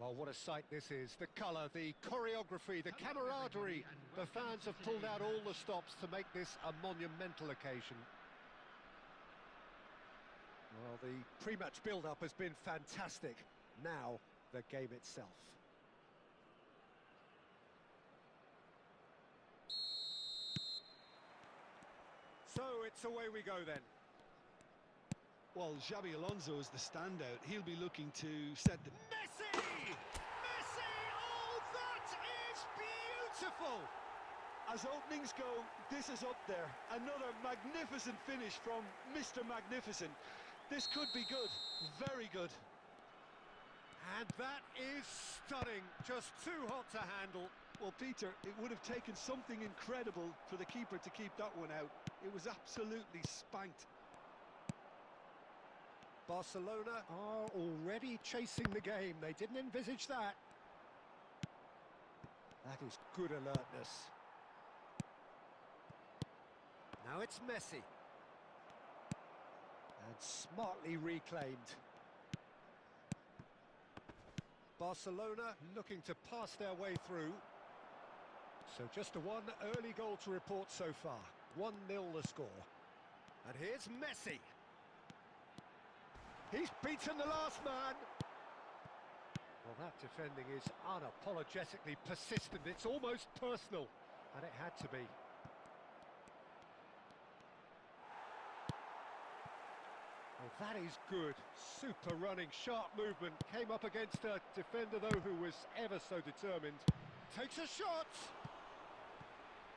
Well, what a sight this is. The colour, the choreography, the camaraderie. The fans have pulled out all the stops to make this a monumental occasion. Well, the pre-match build-up has been fantastic. Now, the game itself. So, it's away we go then. Well, Xabi Alonso is the standout. He'll be looking to set the... Messi! Messi! Oh, that is beautiful! As openings go, this is up there. Another magnificent finish from Mr. Magnificent. This could be good, very good. And that is stunning, just too hot to handle. Well, Peter, it would have taken something incredible for the keeper to keep that one out. It was absolutely spanked. Barcelona are already chasing the game. They didn't envisage that. That is good alertness. Now it's Messi. And smartly reclaimed. Barcelona looking to pass their way through. So just a one early goal to report so far. 1-0 the score. And here's Messi. He's beaten the last man. Well, that defending is unapologetically persistent. It's almost personal. And it had to be. Well, that is good. Super running, sharp movement. Came up against a defender, though, who was ever so determined. Takes a shot.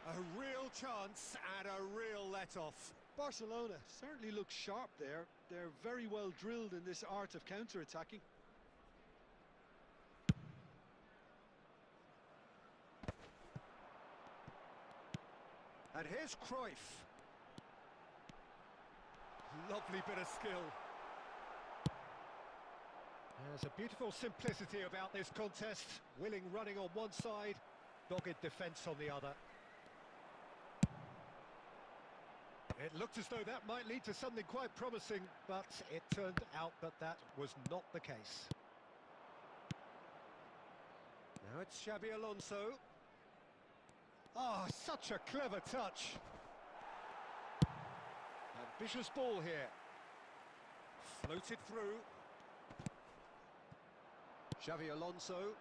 A real chance and a real let-off. Barcelona certainly look sharp there. They're very well drilled in this art of counter-attacking. And here's Cruyff. Lovely bit of skill. There's a beautiful simplicity about this contest. Willing running on one side, dogged defence on the other. It looked as though that might lead to something quite promising, but it turned out that that was not the case. Now it's Xabi Alonso. Ah, such a clever touch. Ambitious ball here. Floated through. Xabi Alonso.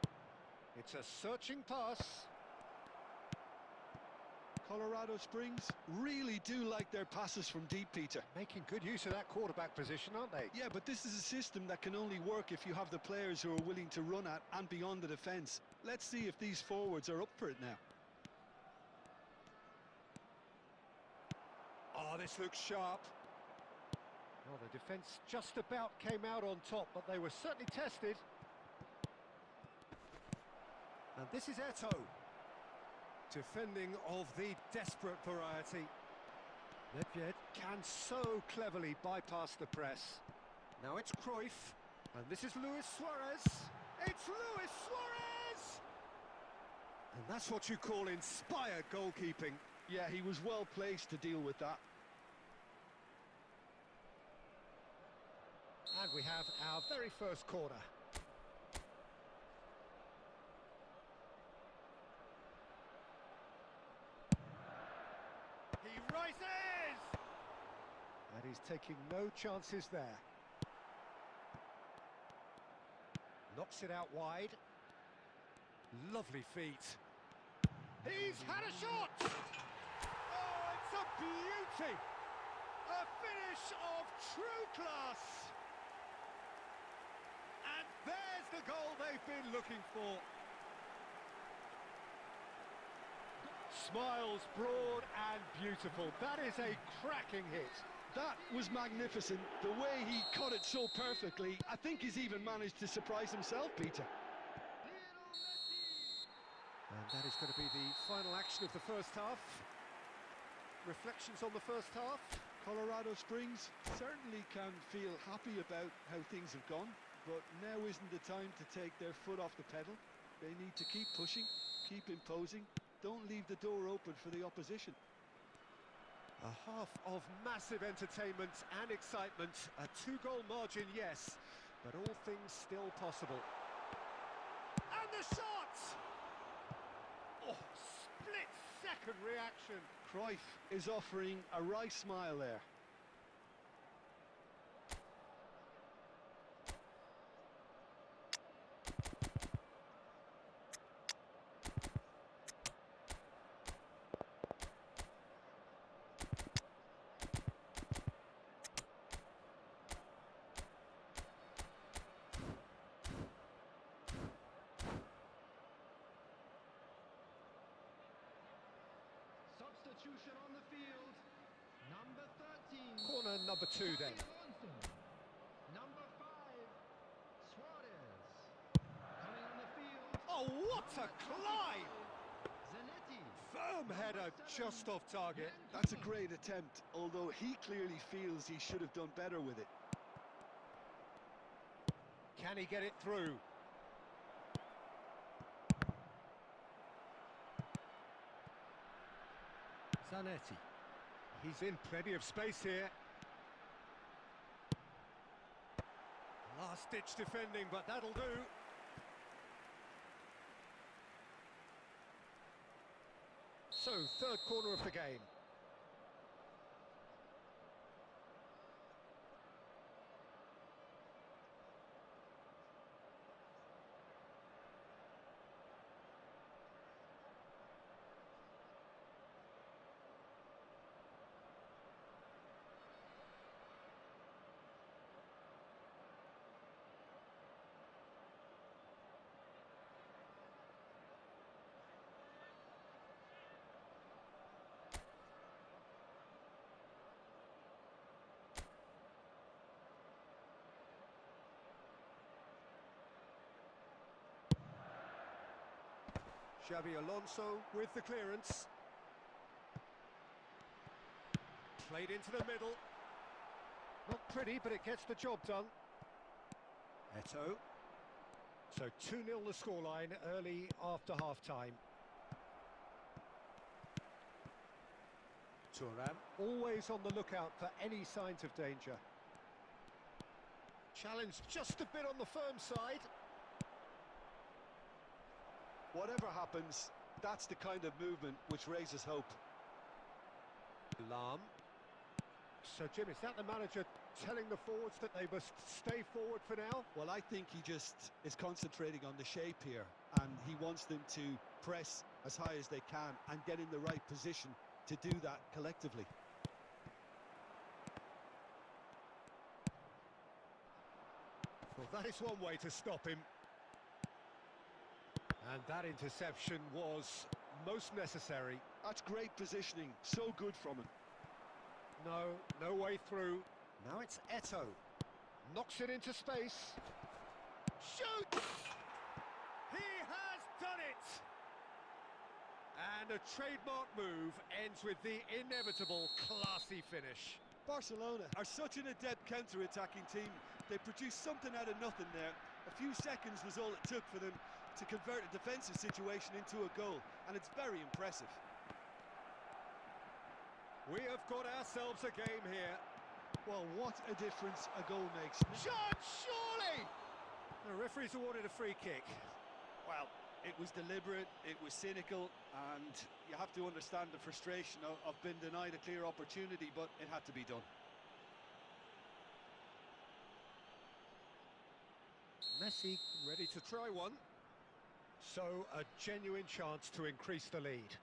It's a searching pass. Colorado Springs really do like their passes from deep, Peter. Making good use of that quarterback position, aren't they? Yeah, but this is a system that can only work if you have the players who are willing to run at and beyond the defence. Let's see if these forwards are up for it now. Oh, this looks sharp. Well, the defence just about came out on top, but they were certainly tested. And this is Eto'o. Defending of the desperate variety. Nedved can so cleverly bypass the press. Now it's Cruyff, and this is Luis Suarez. It's Luis Suarez! And that's what you call inspired goalkeeping. Yeah, he was well placed to deal with that. And we have our very first corner. He rises! And he's taking no chances there. Knocks it out wide. Lovely feet. He's had a shot! Oh, it's a beauty! A finish of true class! And there's the goal they've been looking for. Smiles broad and beautiful. That is a cracking hit. That was magnificent. The way he cut it so perfectly. I think he's even managed to surprise himself, Peter. And that is going to be the final action of the first half. Reflections on the first half? Colorado Springs certainly can feel happy about how things have gone, but now isn't the time to take their foot off the pedal. They need to keep pushing, keep imposing. Don't leave the door open for the opposition. A half of massive entertainment and excitement. A 2-goal margin, yes, but all things still possible. the shot! Oh, split-second reaction. Cruyff is offering a wry smile there. Substitution on the field. Number 13. Corner number 2 then. Number 5. Suarez. Coming on the field. Oh, what a climb! Zanetti. Firm header just off target. That's a great attempt, although he clearly feels he should have done better with it. Can he get it through? Zanetti. He's in plenty of space here. Last-ditch defending, but that'll do. So, third corner of the game. Xabi Alonso with the clearance. Played into the middle. Not pretty, but it gets the job done. Eto'o. So 2-0 the scoreline early after half-time. Thuram, always on the lookout for any signs of danger. Challenge just a bit on the firm side. Whatever happens, that's the kind of movement which raises hope. Lahm. So, Jim, is that the manager telling the forwards that they must stay forward for now? Well, I think he just is concentrating on the shape here, and he wants them to press as high as they can and get in the right position to do that collectively. Well, that is one way to stop him. And that interception was most necessary. That's great positioning, so good from him. No way through. Now it's Eto'o. Knocks it into space. Shoots! He has done it! And a trademark move ends with the inevitable classy finish. Barcelona are such an adept counter-attacking team. They produced something out of nothing there. A few seconds was all it took for them to convert a defensive situation into a goal, and it's very impressive. We have got ourselves a game here. Well, what a difference a goal makes. Shot, surely! The referee's awarded a free kick. Well, it was deliberate, it was cynical, and you have to understand the frustration of being denied a clear opportunity, but it had to be done. Messi ready to try one. So, a genuine chance to increase the lead.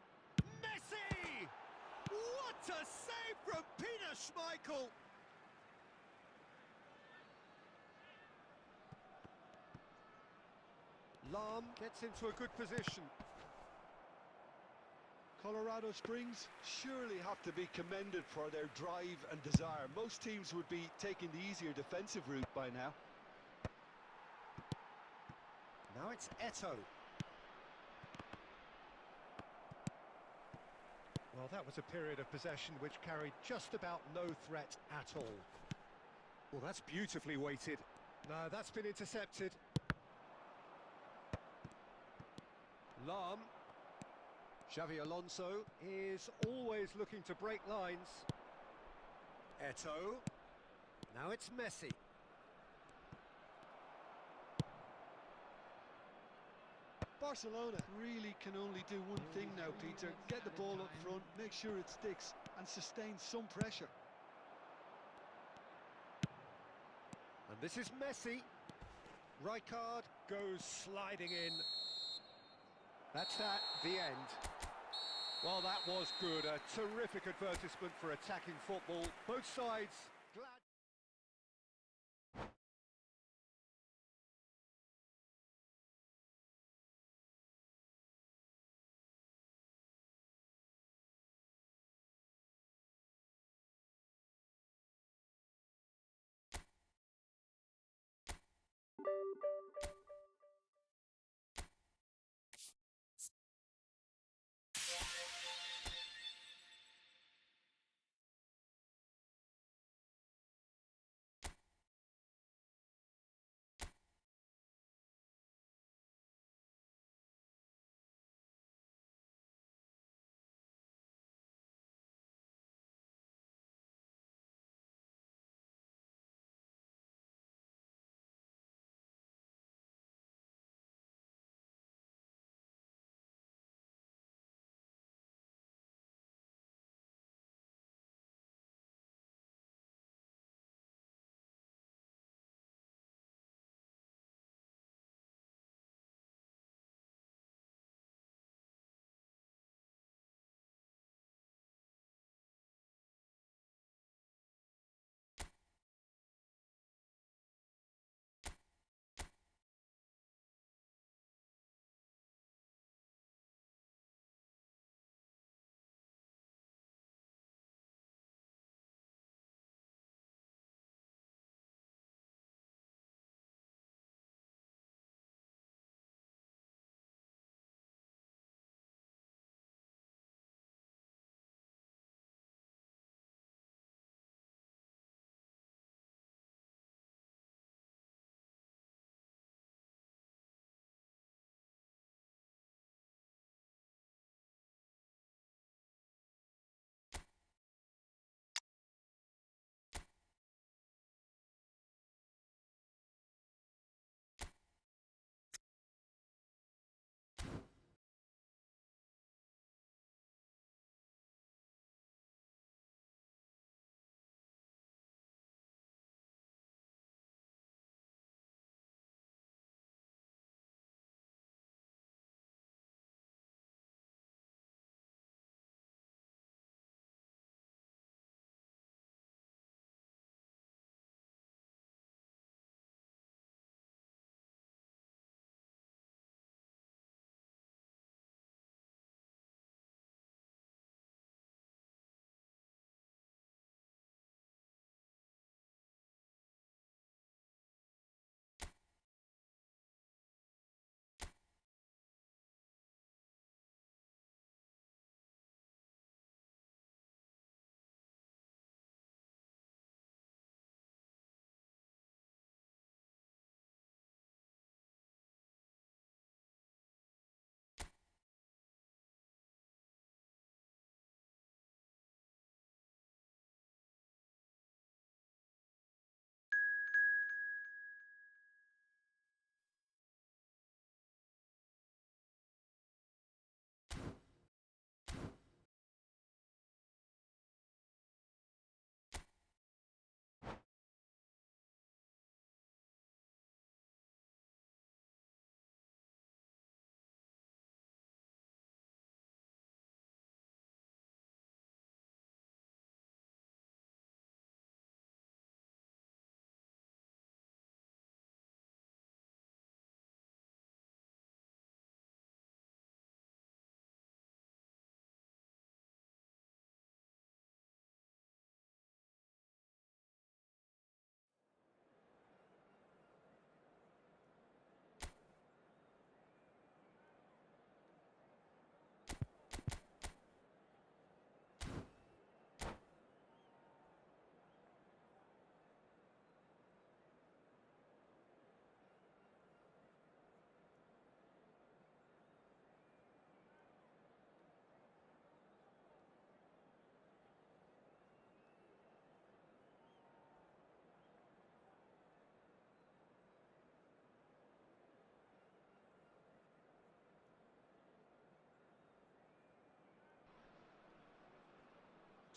Messi! What a save from Peter Schmeichel! Lahm gets into a good position. Colorado Springs surely have to be commended for their drive and desire. Most teams would be taking the easier defensive route by now. Now it's Eto'o. Well, that was a period of possession which carried just about no threat at all. Well, that's beautifully weighted. No, that's been intercepted. Lahm. Xabi Alonso is always looking to break lines. Eto'o. Now it's Messi. Barcelona really can only do one thing now, Peter. Get the ball up front, make sure it sticks, and sustain some pressure. And this is Messi. Rijkaard goes sliding in. That's that, the end. Well, that was good. A terrific advertisement for attacking football. Both sides glad.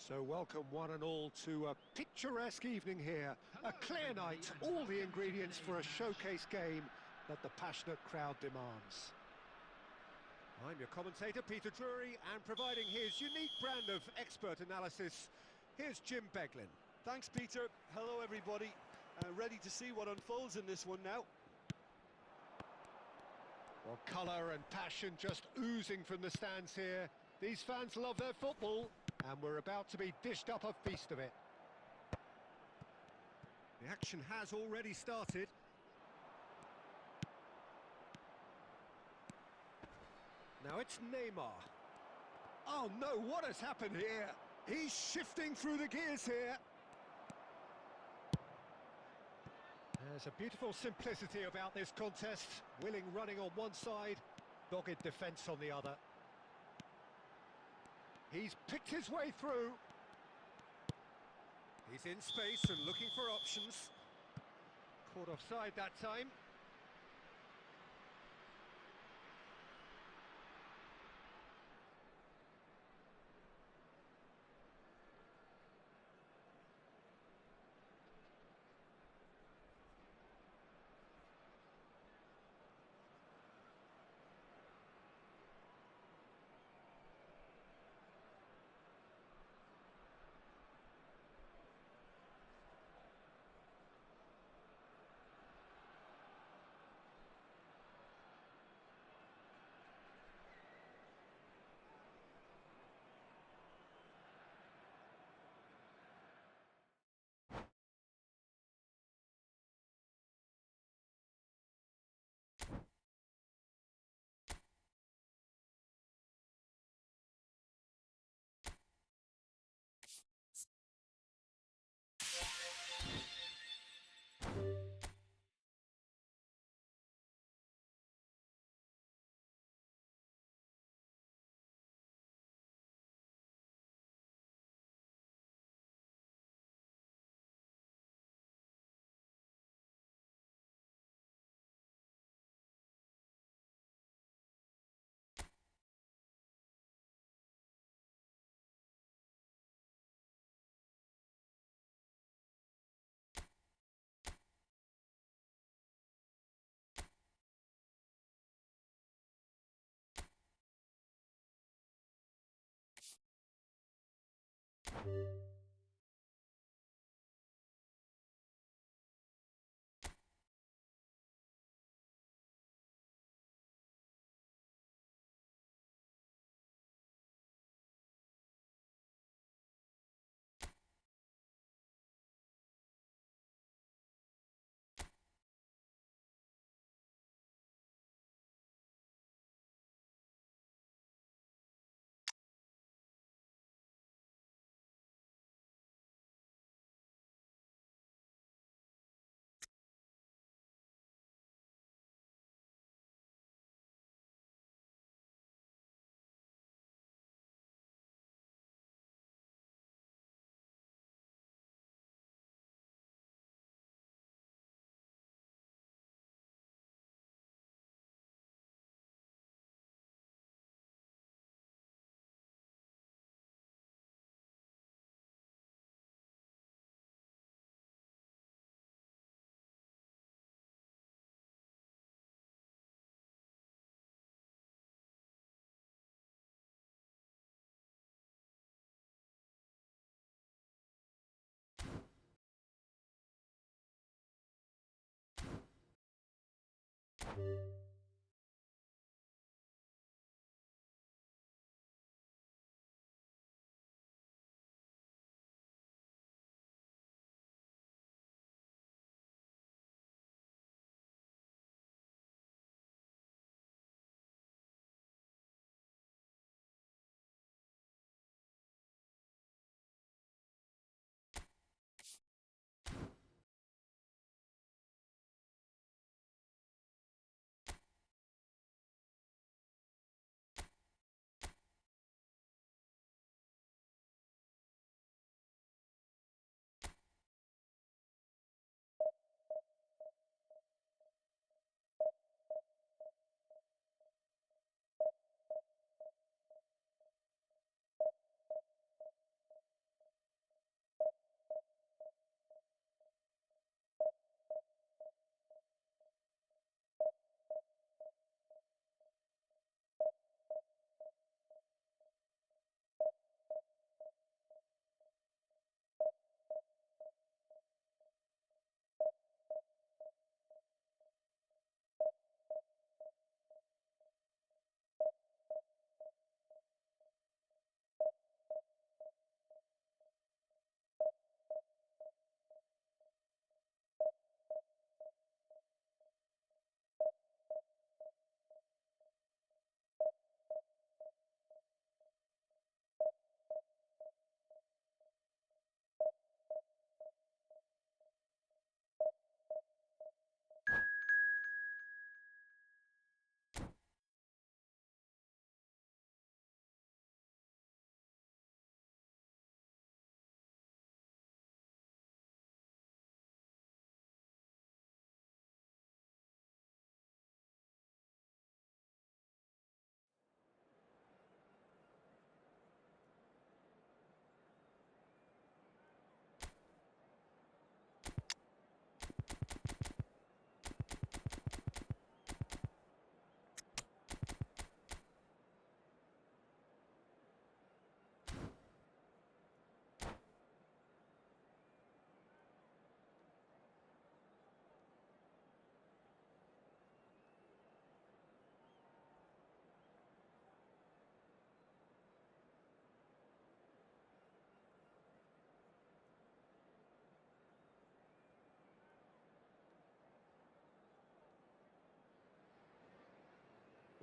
So welcome one and all to a picturesque evening here. A clear night, all the ingredients for a showcase game that the passionate crowd demands. I'm your commentator, Peter Drury, and providing his unique brand of expert analysis, here's Jim Beglin. Thanks, Peter. Hello, everybody. Ready to see what unfolds in this one now. Well, colour and passion just oozing from the stands here. These fans love their football, and we're about to be dished up a feast of it. The action has already started. Now it's Neymar. Oh no, what has happened here? He's shifting through the gears here. There's a beautiful simplicity about this contest. Willing running on one side, dogged defence on the other. He's picked his way through. He's in space and looking for options. Caught offside that time.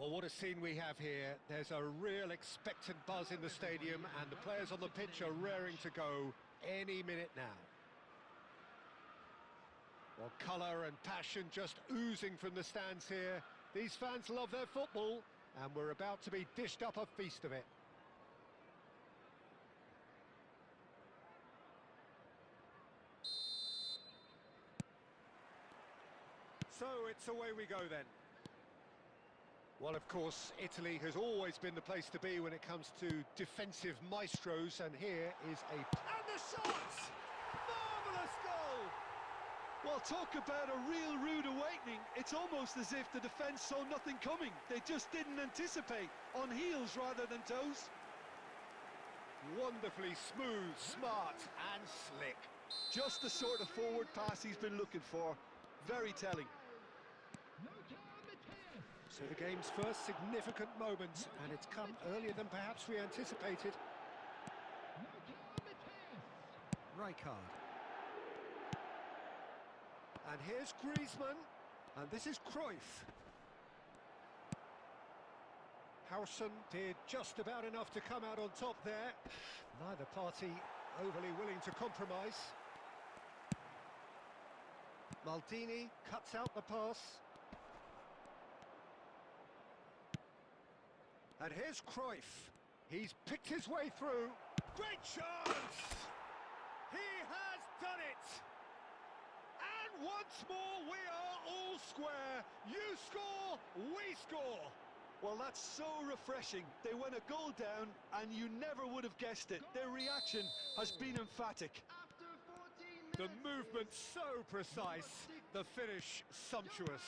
Well, what a scene we have here. There's a real expectant buzz in the stadium, and the players on the pitch are raring to go any minute now. Well, colour and passion just oozing from the stands here. These fans love their football, and we're about to be dished up a feast of it. So it's away we go then. Well, of course, Italy has always been the place to be when it comes to defensive maestros, and here is and the shot! Marvellous goal! Well, talk about a real rude awakening. It's almost as if the defence saw nothing coming. They just didn't anticipate, on heels rather than toes. Wonderfully smooth, smart and slick. Just the sort of forward pass he's been looking for. Very telling. So the game's first significant moment, and it's come earlier than perhaps we anticipated. Rijkaard. And here's Griezmann, and this is Cruyff. Howson did just about enough to come out on top there. Neither party overly willing to compromise. Maldini cuts out the pass. And here's Cruyff. He's picked his way through. Great chance! He has done it! And once more we are all square. You score, we score. Well, that's so refreshing. They went a goal down and you never would have guessed it. Their reaction has been emphatic. The movement so precise, the finish sumptuous.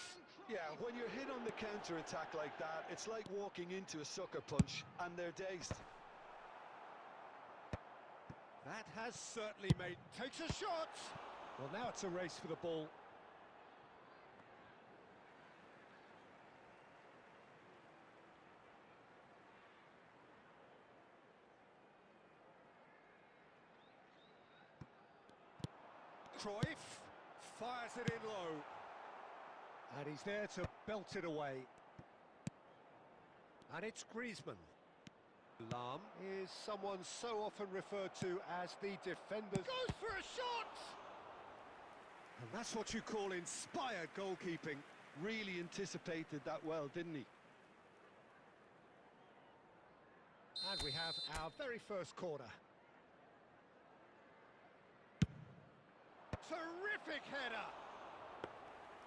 Yeah, when you're hit on the counter-attack like that, it's like walking into a sucker punch and they're dazed. That has certainly made... Takes a shot! Well, now it's a race for the ball. Cruyff fires it in low. And he's there to belt it away. And it's Griezmann. Lahm is someone so often referred to as the defender. Goes for a shot! And that's what you call inspired goalkeeping. Really anticipated that well, didn't he? And we have our very first corner. Terrific header!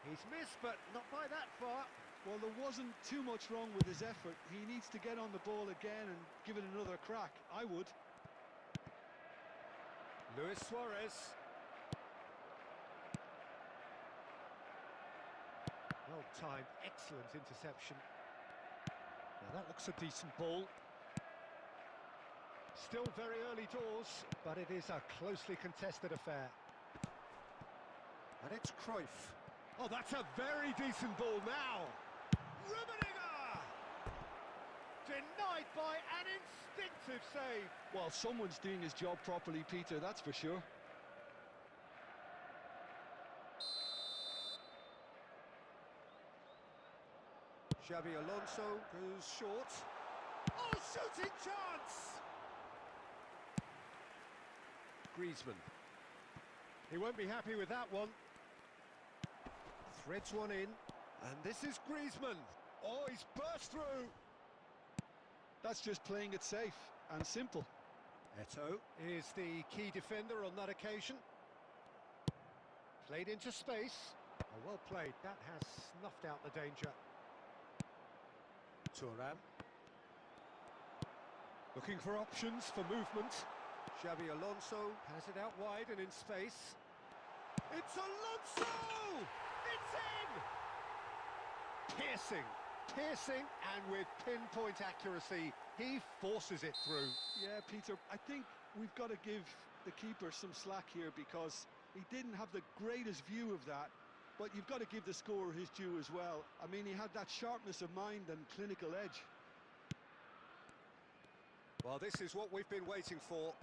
He's missed, but not by that far. Well, there wasn't too much wrong with his effort. He needs to get on the ball again and give it another crack. I would. Luis Suarez. Well-timed, excellent interception. Now that looks a decent ball. Still very early doors, but it is a closely contested affair. And it's Cruyff. Oh, that's a very decent ball now. Rummenigge! Denied by an instinctive save. Well, someone's doing his job properly, Peter, that's for sure. Xabi Alonso goes short. Oh, shooting chance! Griezmann. He won't be happy with that one. Threads one in, and this is Griezmann. Oh, he's burst through. That's just playing it safe and simple. Eto'o is the key defender on that occasion. Played into space. Oh, well played. That has snuffed out the danger. Thuram. Looking for options for movement. Xabi Alonso has it out wide and in space. It's Alonso! It's in! Piercing, and with pinpoint accuracy, he forces it through. Yeah, Peter, I think we've got to give the keeper some slack here because he didn't have the greatest view of that, but you've got to give the scorer his due as well. I mean, he had that sharpness of mind and clinical edge. Well, this is what we've been waiting for.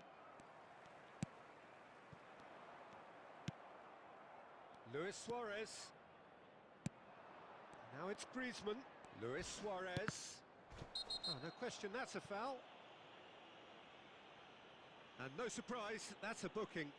Luis Suarez. Now it's Griezmann. Luis Suarez. Oh, no question, that's a foul. And no surprise, that's a booking.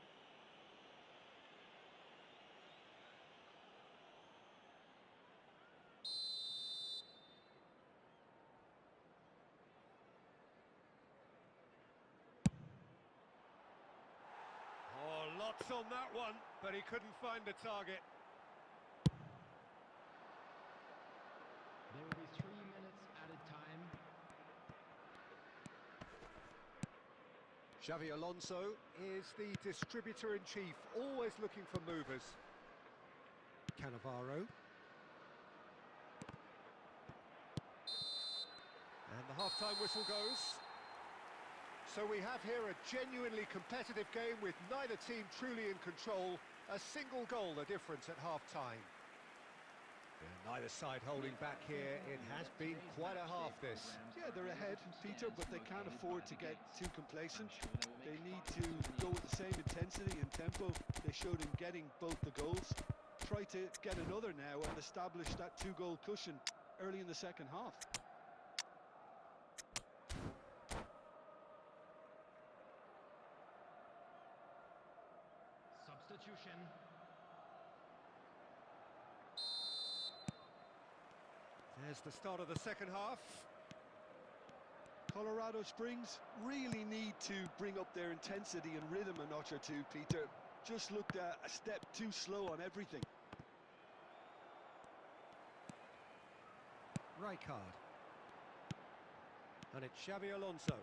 Oh, lots on that one, but he couldn't find the target. There will be 3 minutes added time. Xavi Alonso is the distributor-in-chief, always looking for movers. Cannavaro. And the half-time whistle goes. So we have here a genuinely competitive game with neither team truly in control. A single goal the difference at half-time. Neither side holding back here. It has been quite a half, this. Yeah, they're ahead, Peter, but they can't afford to get too complacent. They need to go with the same intensity and tempo they showed in getting both the goals. Try to get another now and establish that two-goal cushion early in the second half. Substitution. There's the start of the second half. Colorado Springs really need to bring up their intensity and rhythm a notch or two, Peter. Just looked a step too slow on everything. Rijkaard. And it's Xavi Alonso.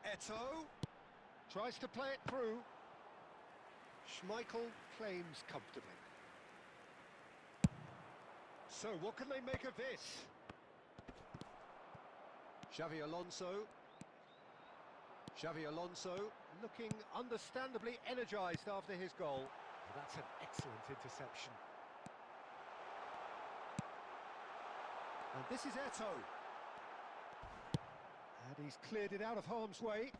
Eto'o tries to play it through. Schmeichel claims comfortably. So what can they make of this? Xavi Alonso. Xavi Alonso looking understandably energised after his goal. That's an excellent interception. And this is Eto'o. And he's cleared it out of harm's way.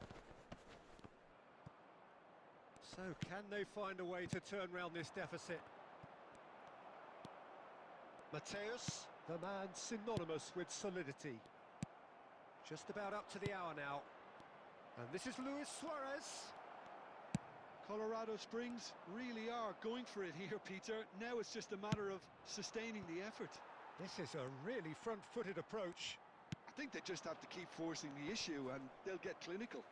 So can they find a way to turn round this deficit? Mateus, the man synonymous with solidity. Just about up to the hour now. And this is Luis Suarez. Colorado Springs really are going for it here, Peter. Now it's just a matter of sustaining the effort. This is a really front-footed approach. I think they just have to keep forcing the issue and they'll get clinical.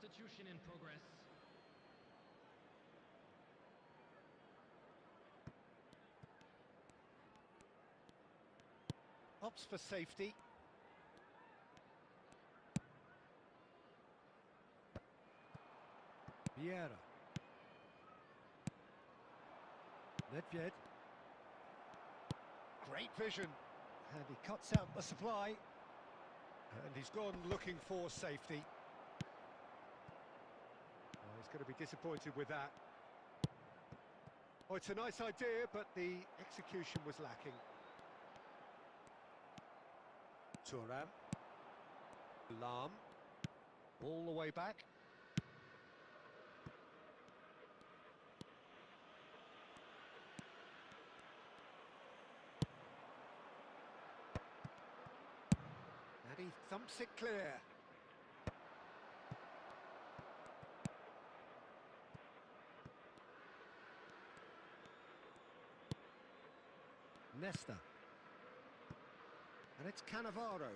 Substitution in progress. Opts for safety. Vieira. Nedved. Great vision. And he cuts out the supply. And he's gone looking for safety. Oh, he's going to be disappointed with that. Oh, it's a nice idea, but the execution was lacking. Thuram. Lam. All the way back. And he thumps it clear. Nesta. And it's Cannavaro.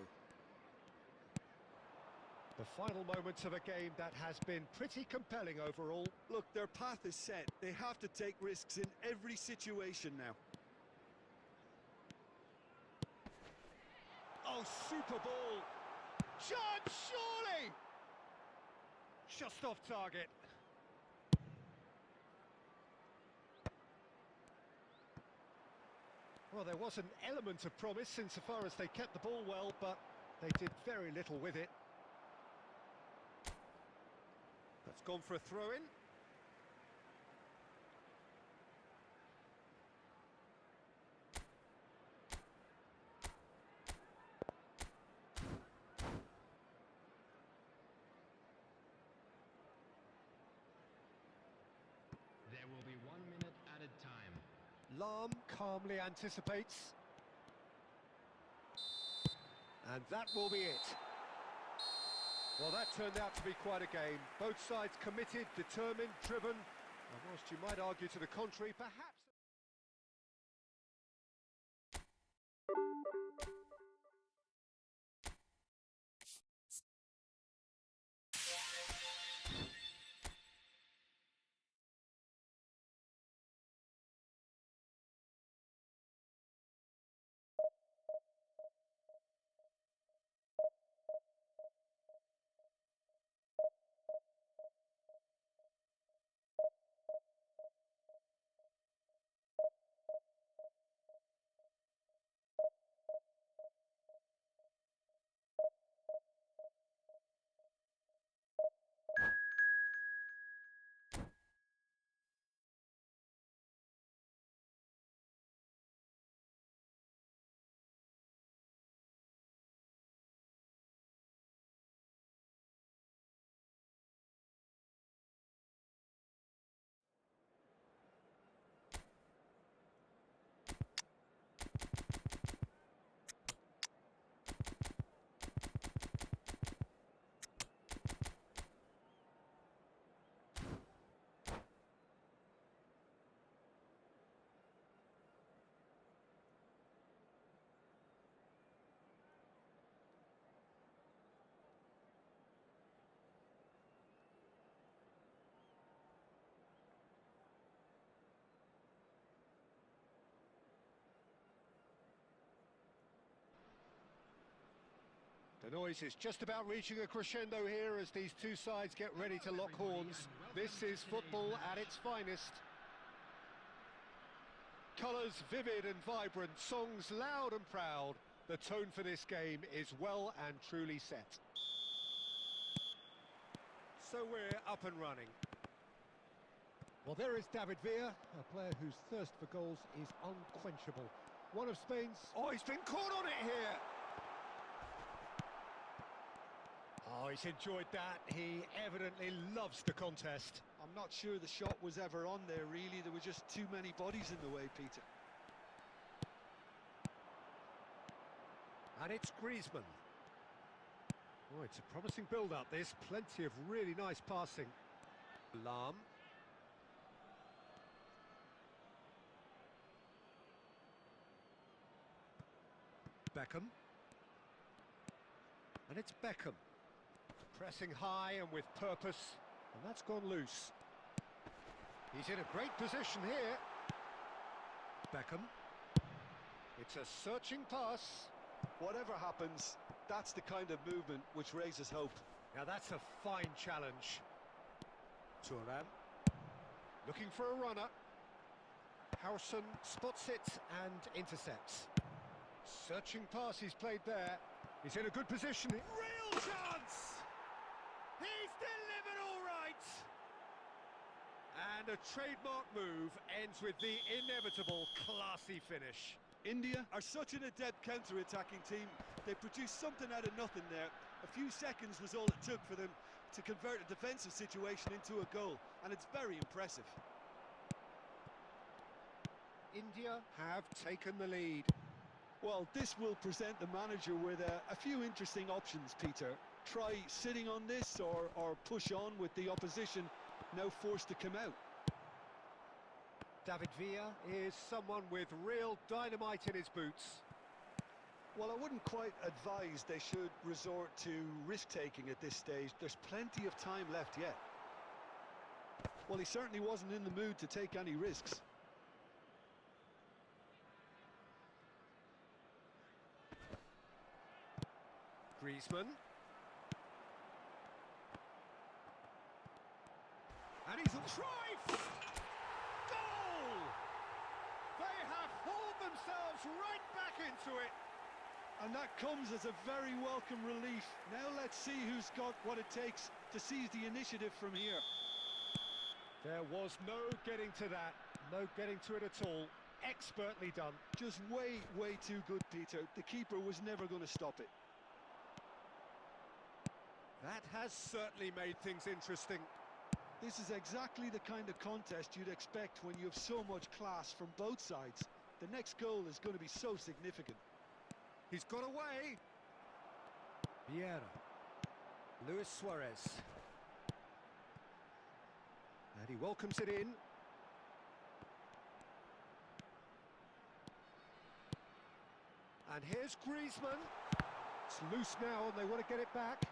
The final moments of a game that has been pretty compelling overall. Look, their path is set. They have to take risks in every situation now. Oh, super ball! Chance, surely! Just off target. Well, there was an element of promise insofar as they kept the ball well, but they did very little with it. That's gone for a throw-in. There will be 1 minute added time. Lahm calmly anticipates. And that will be it. Well, that turned out to be quite a game. Both sides committed, determined, driven. And whilst you might argue to the contrary, perhaps... The noise is just about reaching a crescendo here as these two sides get ready to lock horns. This is football at its finest. Colours vivid and vibrant, songs loud and proud. The tone for this game is well and truly set. So we're up and running. Well, there is David Villa, a player whose thirst for goals is unquenchable. One of Spain's... Oh, he's been caught on it here! Oh, he's enjoyed that. He evidently loves the contest. I'm not sure the shot was ever on there, really. There were just too many bodies in the way, Peter. And it's Griezmann. Oh, it's a promising build-up. There's plenty of really nice passing. Lahm. Beckham. And it's Beckham. Pressing high and with purpose. And that's gone loose. He's in a great position here. Beckham. It's a searching pass. Whatever happens, that's the kind of movement which raises hope. Now that's a fine challenge. Thuram. Looking for a runner. Harrison spots it and intercepts. Searching pass he's played there. He's in a good position. Real chance! He's delivered all right! And a trademark move ends with the inevitable classy finish. India are such an adept counter-attacking team. They produced something out of nothing there. A few seconds was all it took for them to convert a defensive situation into a goal, and it's very impressive. India have taken the lead. Well, this will present the manager with a few interesting options, Peter. Try sitting on this or push on with the opposition now forced to come out. David Villa is someone with real dynamite in his boots. Well, I wouldn't quite advise they should resort to risk-taking at this stage. There's plenty of time left yet. Well, he certainly wasn't in the mood to take any risks. Griezmann. And he's on try! Goal! They have hauled themselves right back into it. And that comes as a very welcome relief. Now let's see who's got what it takes to seize the initiative from here. There was no getting to that, no getting to it at all. Expertly done. Just way too good, Peter. The keeper was never going to stop it. That has certainly made things interesting. This is exactly the kind of contest you'd expect when you have so much class from both sides. The next goal is going to be so significant. He's got away. Vieira. Luis Suarez. And he welcomes it in. And here's Griezmann. It's loose now and they want to get it back.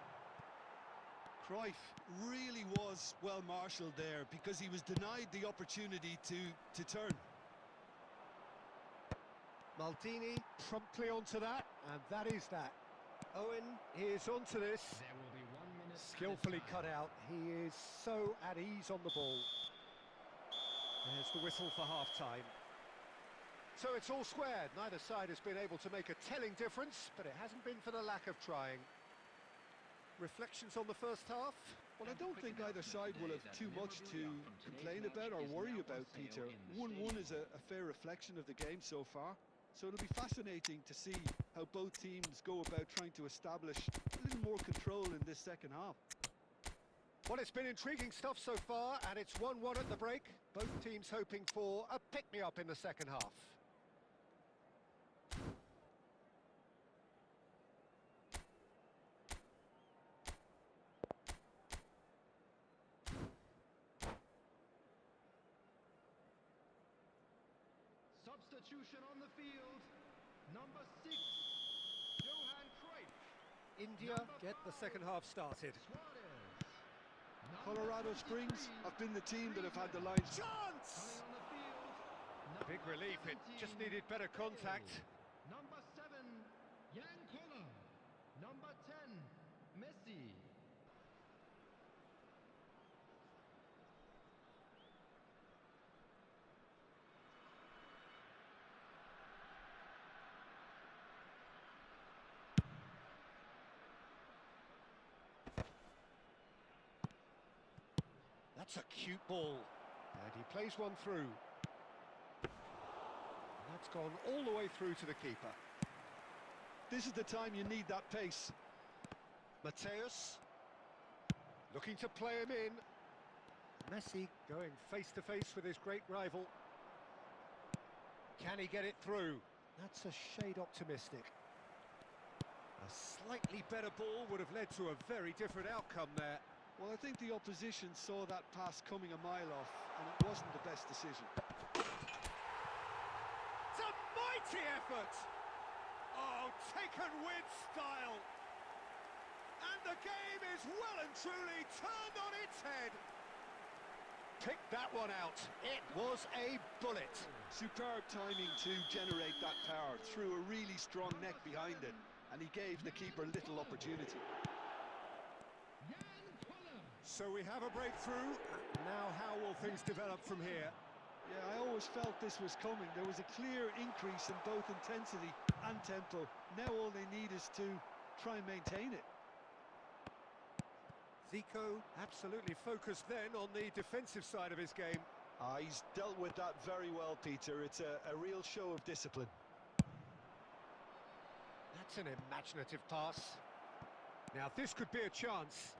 Cruyff really was well marshalled there because he was denied the opportunity to turn. Maldini promptly onto that, and that is that. Owen is onto this. There will be 1 minute. Skillfully cut out. He is so at ease on the ball. There's the whistle for half-time. So it's all squared. Neither side has been able to make a telling difference, but it hasn't been for the lack of trying. Reflections on the first half? Well, I don't think either side will have too much to complain about or worry about, Peter. 1-1 is a fair reflection of the game so far. So it'll be fascinating to see how both teams go about trying to establish a little more control in this second half. Well, it's been intriguing stuff so far, and it's 1-1 at the break. Both teams hoping for a pick-me-up in the second half. Substitution on the field. Number 6, Johan Cruyff. India get the second half started. Suarez. Colorado Springs have been the team that have had the lines. Chance! Coming on the field. Big relief, it just needed better contact. Number 7, Jan Koller. Number 10, Messi. That's a cute ball. And he plays one through. And that's gone all the way through to the keeper. This is the time you need that pace. Mateus. Looking to play him in. Messi going face-to-face with his great rival. Can he get it through? That's a shade optimistic. A slightly better ball would have led to a very different outcome there. Well, I think the opposition saw that pass coming a mile off, and it wasn't the best decision. It's a mighty effort! Oh, taken with style! And the game is well and truly turned on its head. Pick that one out. It was a bullet. Superb timing to generate that power through a really strong neck behind it, and he gave the keeper little opportunity. So we have a breakthrough. Now how will things develop from here? Yeah, I always felt this was coming. There was a clear increase in both intensity and tempo. Now all they need is to try and maintain it. Zico absolutely focused then on the defensive side of his game. He's dealt with that very well, Peter. It's a real show of discipline. That's an imaginative pass. Now this could be a chance.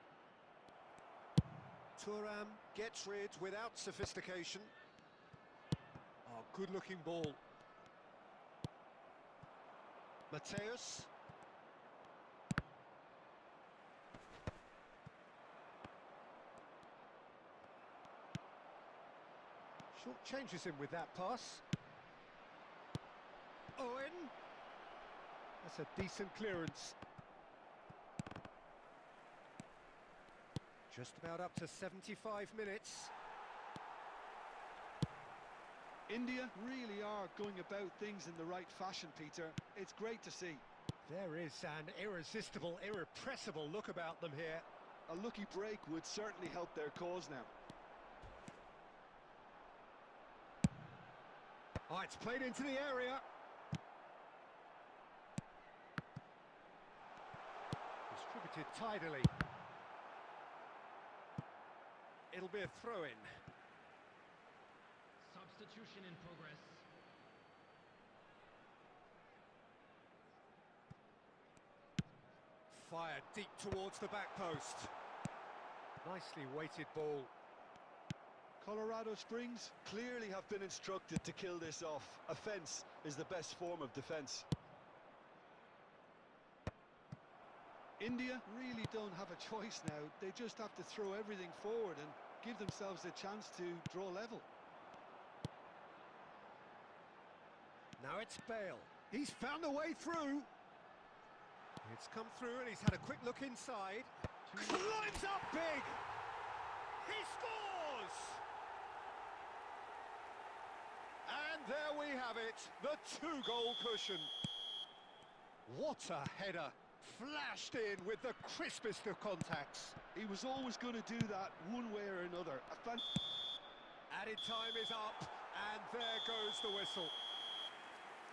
Thuram gets rid without sophistication. Oh, good-looking ball. Mateus. Short changes him with that pass. Owen. That's a decent clearance. Just about up to 75 minutes. India really are going about things in the right fashion, Peter. It's great to see. There is an irresistible, irrepressible look about them here. A lucky break would certainly help their cause now. Oh, it's played into the area. Interpreted tidily. It'll be a throw-in. Substitution in progress. Fired deep towards the back post. Nicely weighted ball. Colorado Springs clearly have been instructed to kill this off. Offence is the best form of defence. India really don't have a choice now. They just have to throw everything forward and give themselves a chance to draw level. Now it's Bale. He's found a way through. It's come through and he's had a quick look inside. Climbs up big. He scores! And there we have it, the two-goal cushion. What a header. Flashed in with the crispest of contacts. He was always going to do that one way or another. Added time is up, and there goes the whistle.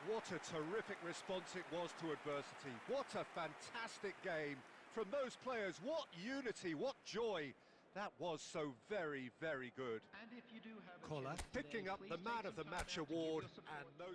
What a terrific response it was to adversity. What a fantastic game from those players. What unity, what joy. That was so very, very good. And if you do have a Collar chance picking today, up please the man take of the some time match out to give award, your support. and no...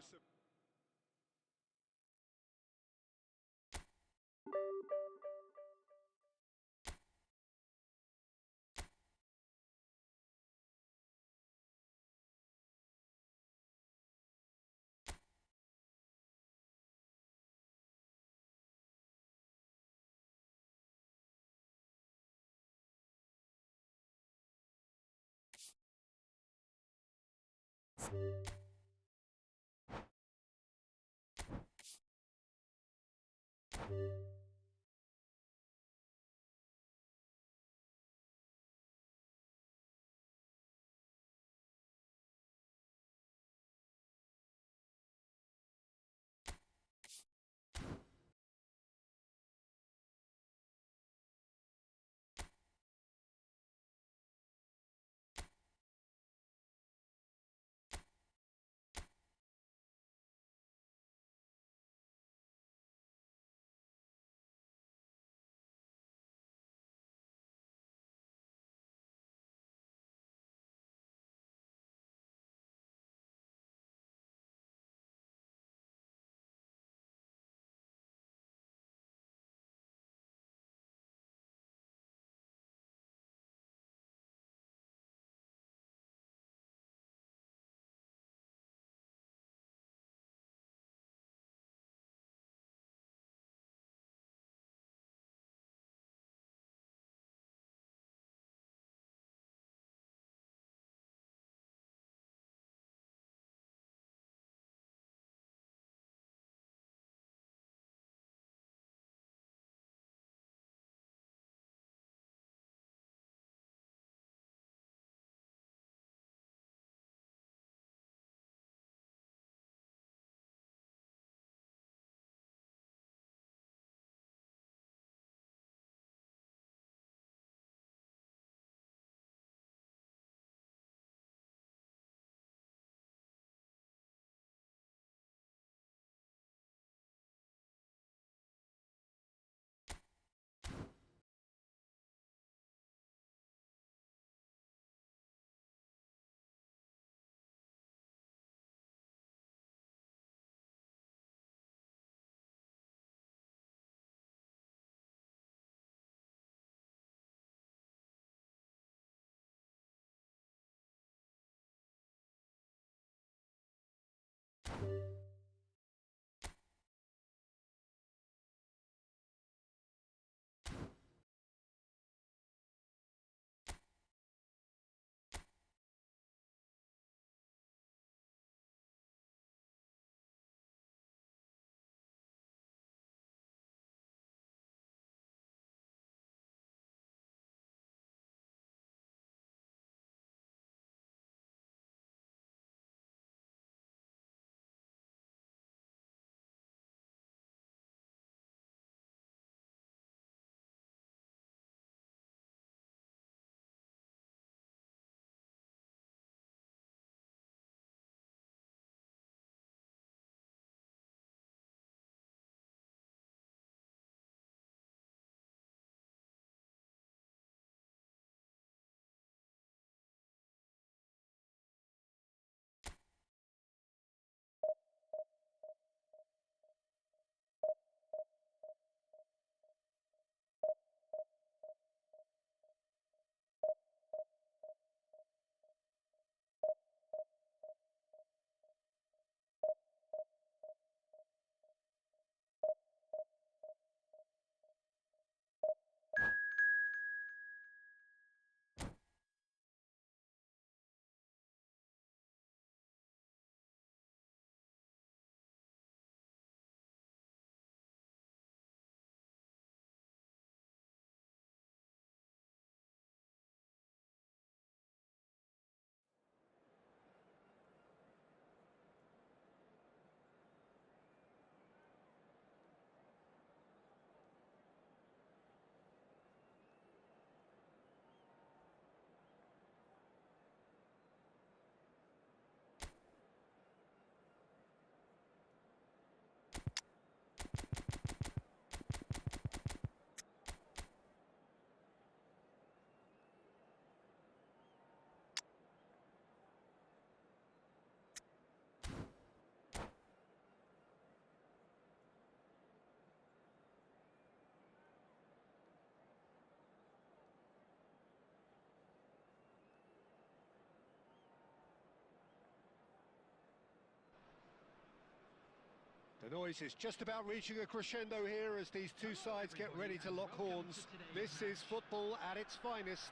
The noise is just about reaching a crescendo here as these two sides get ready to lock horns. This is football at its finest.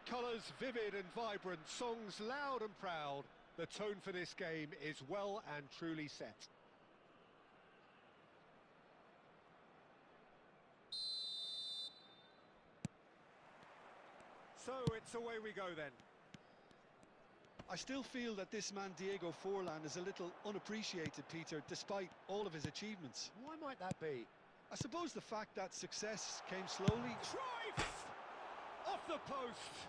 Colours vivid and vibrant, songs loud and proud. The tone for this game is well and truly set. So it's away we go then. I still feel that this man Diego Forlan is a little unappreciated, Peter, despite all of his achievements. Why might that be? I suppose the fact that success came slowly. Cruyff! Off the post!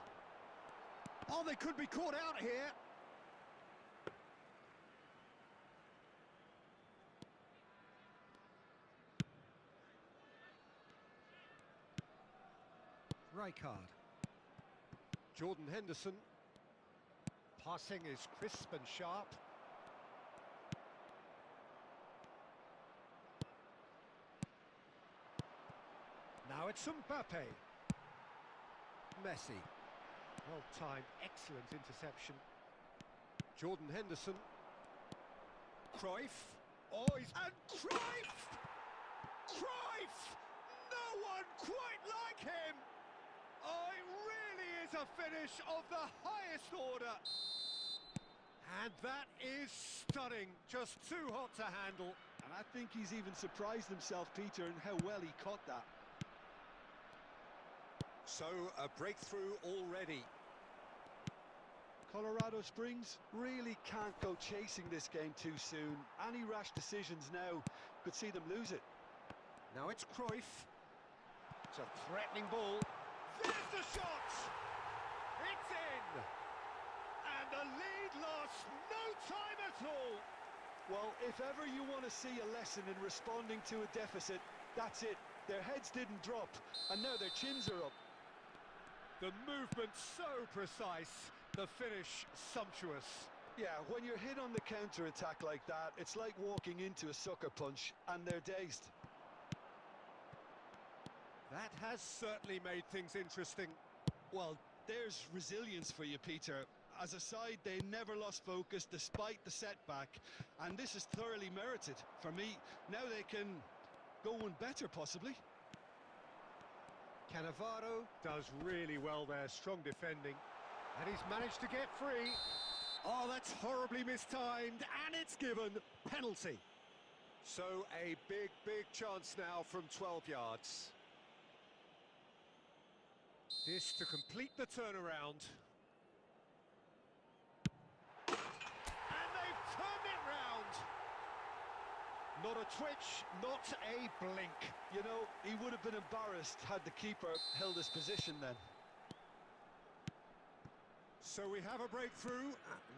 Oh, they could be caught out here. Rijkaard. Jordan Henderson. Passing is crisp and sharp. Now it's Mbappe. Messi. Well-timed, excellent interception. Jordan Henderson. Cruyff. Oh, he's... And Cruyff! Cruyff! No one quite like him! Oh, it really is a finish of the highest order. And that is stunning. Just too hot to handle. And I think he's even surprised himself, Peter, in how well he caught that. So, a breakthrough already. Colorado Springs really can't go chasing this game too soon. Any rash decisions now could see them lose it. Now it's Cruyff. It's a threatening ball. There's the shot! It's in! And the lead lost no time at all. Well, if ever you want to see a lesson in responding to a deficit, that's it. Their heads didn't drop, and now their chins are up. The movement so precise, the finish sumptuous. Yeah, when you're hit on the counter-attack like that, it's like walking into a sucker punch, and they're dazed. That has certainly made things interesting. Well, there's resilience for you, Peter. As a side, they never lost focus despite the setback, and this is thoroughly merited. For me, now they can go one better, possibly. Cannavaro does really well there, strong defending. And he's managed to get free. Oh, that's horribly mistimed, and it's given penalty. So a big, big chance now from 12 yards. This to complete the turnaround. And they've turned it round. Not a twitch, not a blink. You know, he would have been embarrassed had the keeper held his position then. So we have a breakthrough.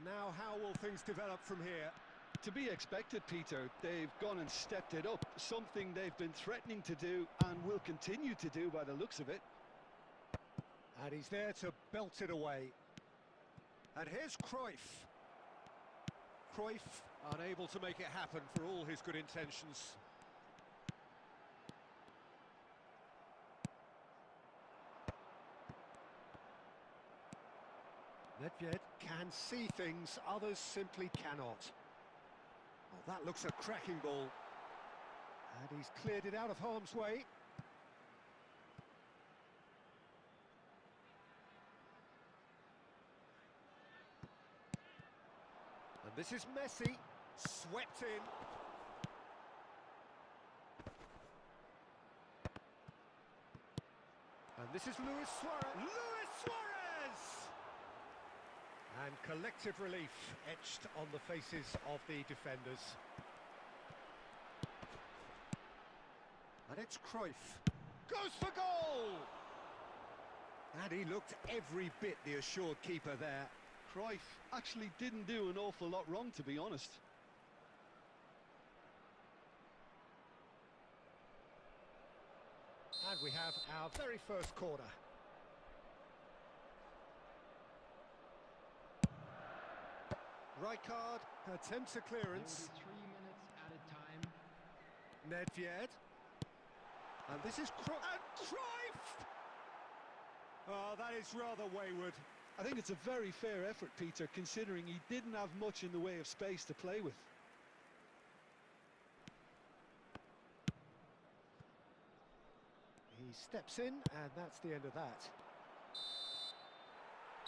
Now how will things develop from here? To be expected, Peter. They've gone and stepped it up, something they've been threatening to do and will continue to do by the looks of it. And he's there to belt it away. And here's Cruyff. Cruyff unable to make it happen for all his good intentions. Nedved can see things others simply cannot. Oh, that looks a cracking ball. And he's cleared it out of harm's way. And this is Messi, swept in. And this is Luis Suarez. Luis Suarez! And collective relief etched on the faces of the defenders. And it's Cruyff. Goes for goal! And he looked every bit the assured keeper there. Cruyff actually didn't do an awful lot wrong, to be honest. And we have our very first corner. Rijkaard attempts a clearance. There will be 3 minutes at a time. Nedved. And this is Cruyff! Oh, that is rather wayward. I think it's a very fair effort, Peter, considering he didn't have much in the way of space to play with. steps in, and that's the end of that.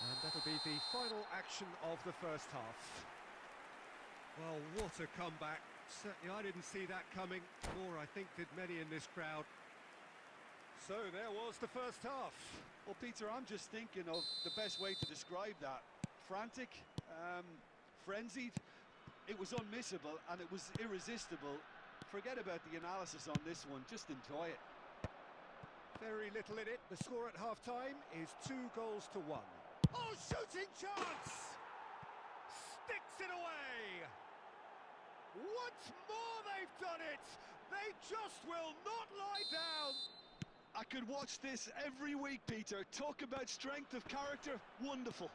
And that'll be the final action of the first half. Well, what a comeback. Certainly I didn't see that coming, nor I think did many in this crowd. So there was the first half. Well, Peter, I'm just thinking of the best way to describe that. Frantic, frenzied. It was unmissable and it was irresistible. Forget about the analysis on this one, just enjoy it. Very little in it. The score at half-time is 2-1. Oh, shooting chance! Sticks it away! Once more they've done it! They just will not lie down! I could watch this every week, Peter. Talk about strength of character, wonderful.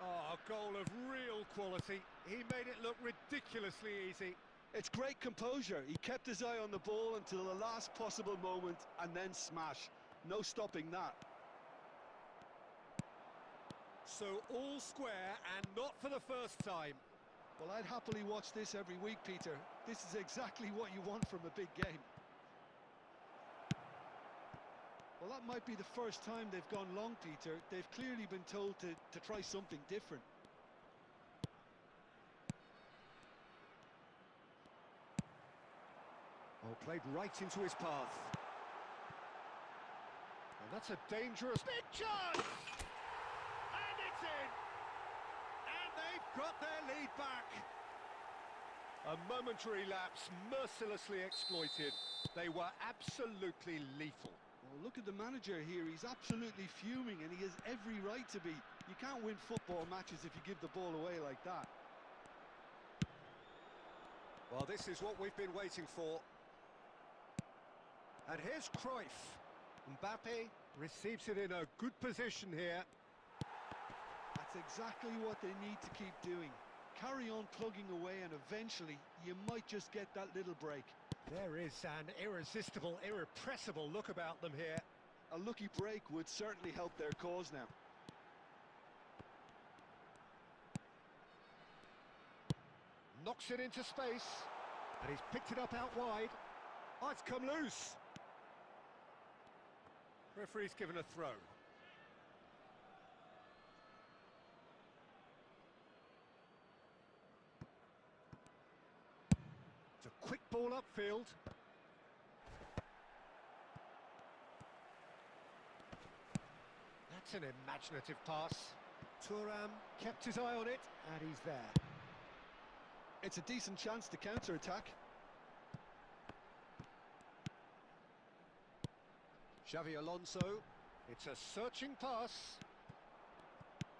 Oh, a goal of real quality. He made it look ridiculously easy. It's great composure. He kept his eye on the ball until the last possible moment and then smash. No stopping that. So all square and not for the first time. Well, I'd happily watch this every week, Peter. This is exactly what you want from a big game. Well, that might be the first time they've gone long, Peter. They've clearly been told to try something different. Oh, played right into his path. And that's a dangerous big chance! And it's in! And they've got their lead back. A momentary lapse, mercilessly exploited. They were absolutely lethal. Well, look at the manager here. He's absolutely fuming and he has every right to be. You can't win football matches if you give the ball away like that. Well, this is what we've been waiting for. And here's Cruyff. Mbappe receives it in a good position here. That's exactly what they need to keep doing. Carry on plugging away and eventually you might just get that little break. There is an irresistible, irrepressible look about them here. A lucky break would certainly help their cause now. Knocks it into space. And he's picked it up out wide. Oh, it's come loose. Referee's given a throw. It's a quick ball upfield. That's an imaginative pass. Thuram kept his eye on it, and he's there. It's a decent chance to counter-attack. Xavi Alonso, it's a searching pass.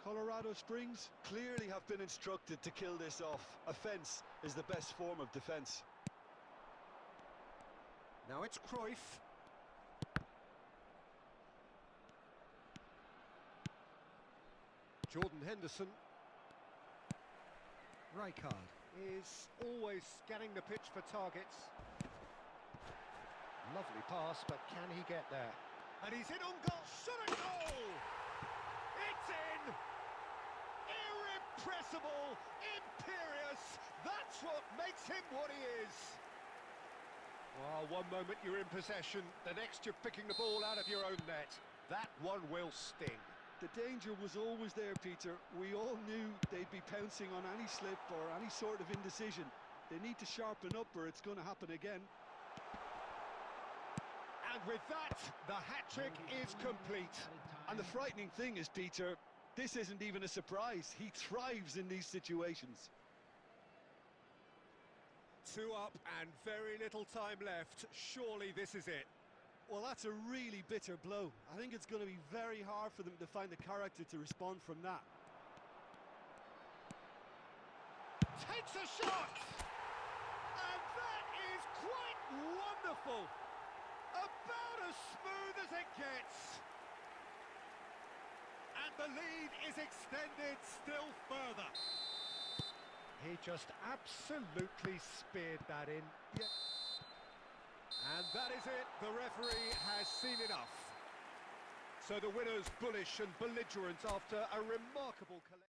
Colorado Springs clearly have been instructed to kill this off. Offence is the best form of defence. Now it's Cruyff. Jordan Henderson. Rijkaard is always scanning the pitch for targets. Lovely pass, but can he get there? And he's in on goal. Shot a goal! It's in! Irrepressible, imperious. That's what makes him what he is. Well, one moment you're in possession, the next you're picking the ball out of your own net. That one will sting. The danger was always there, Peter. We all knew they'd be pouncing on any slip or any sort of indecision. They need to sharpen up or it's going to happen again. And with that, the hat-trick is complete. And the frightening thing is, Peter, this isn't even a surprise. He thrives in these situations. 2 up and very little time left. Surely this is it. Well, that's a really bitter blow. I think it's going to be very hard for them to find the character to respond from that. Takes a shot! And that is quite wonderful! About as smooth as it gets. And the lead is extended still further. He just absolutely speared that in. Yeah. And that is it. The referee has seen enough. So the winner's bullish and belligerent after a remarkable collection.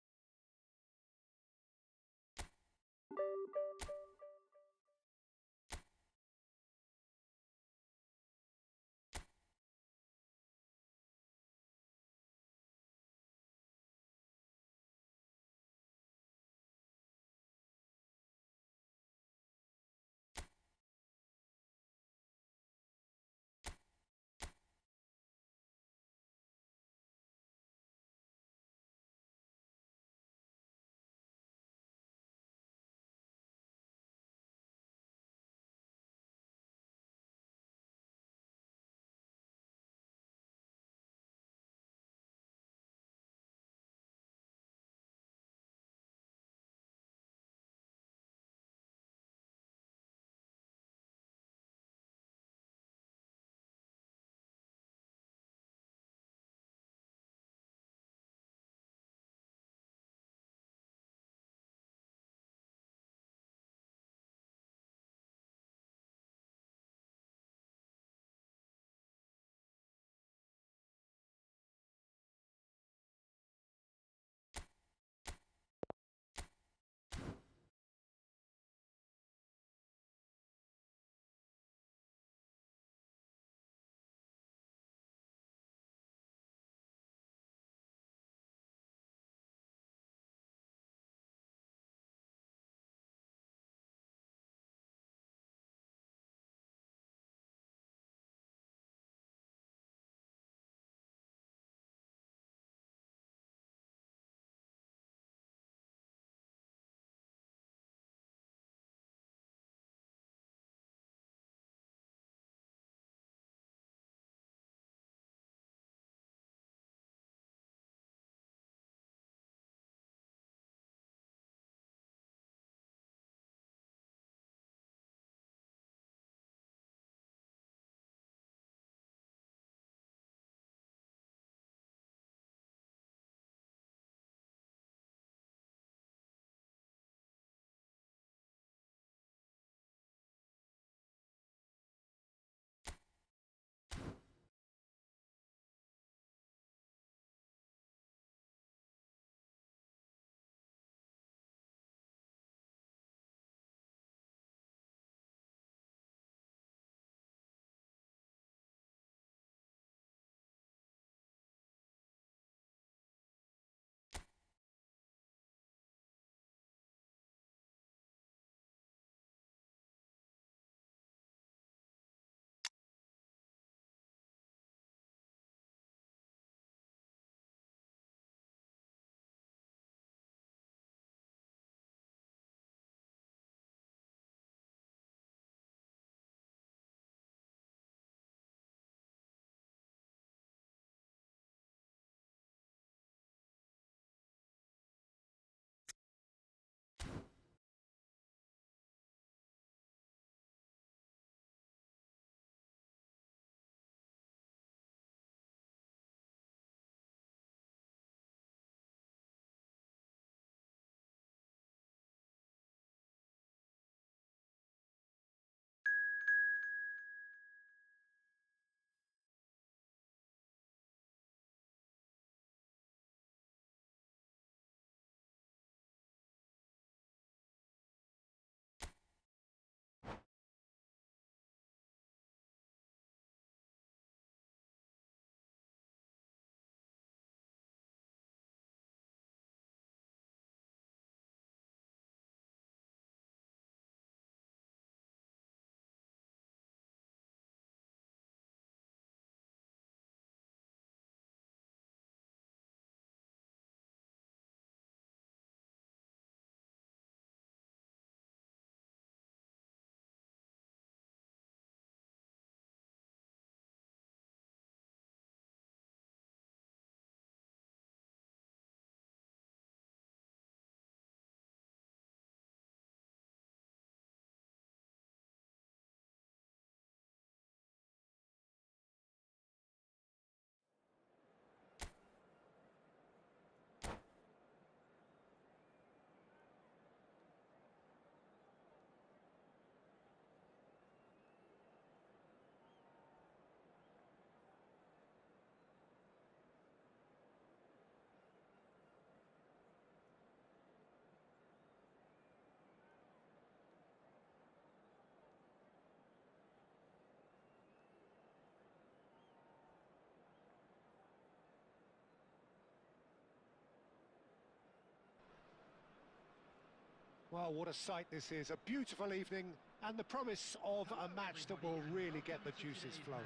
Well, what a sight this is. A beautiful evening and the promise of a match that will really get the juices flowing.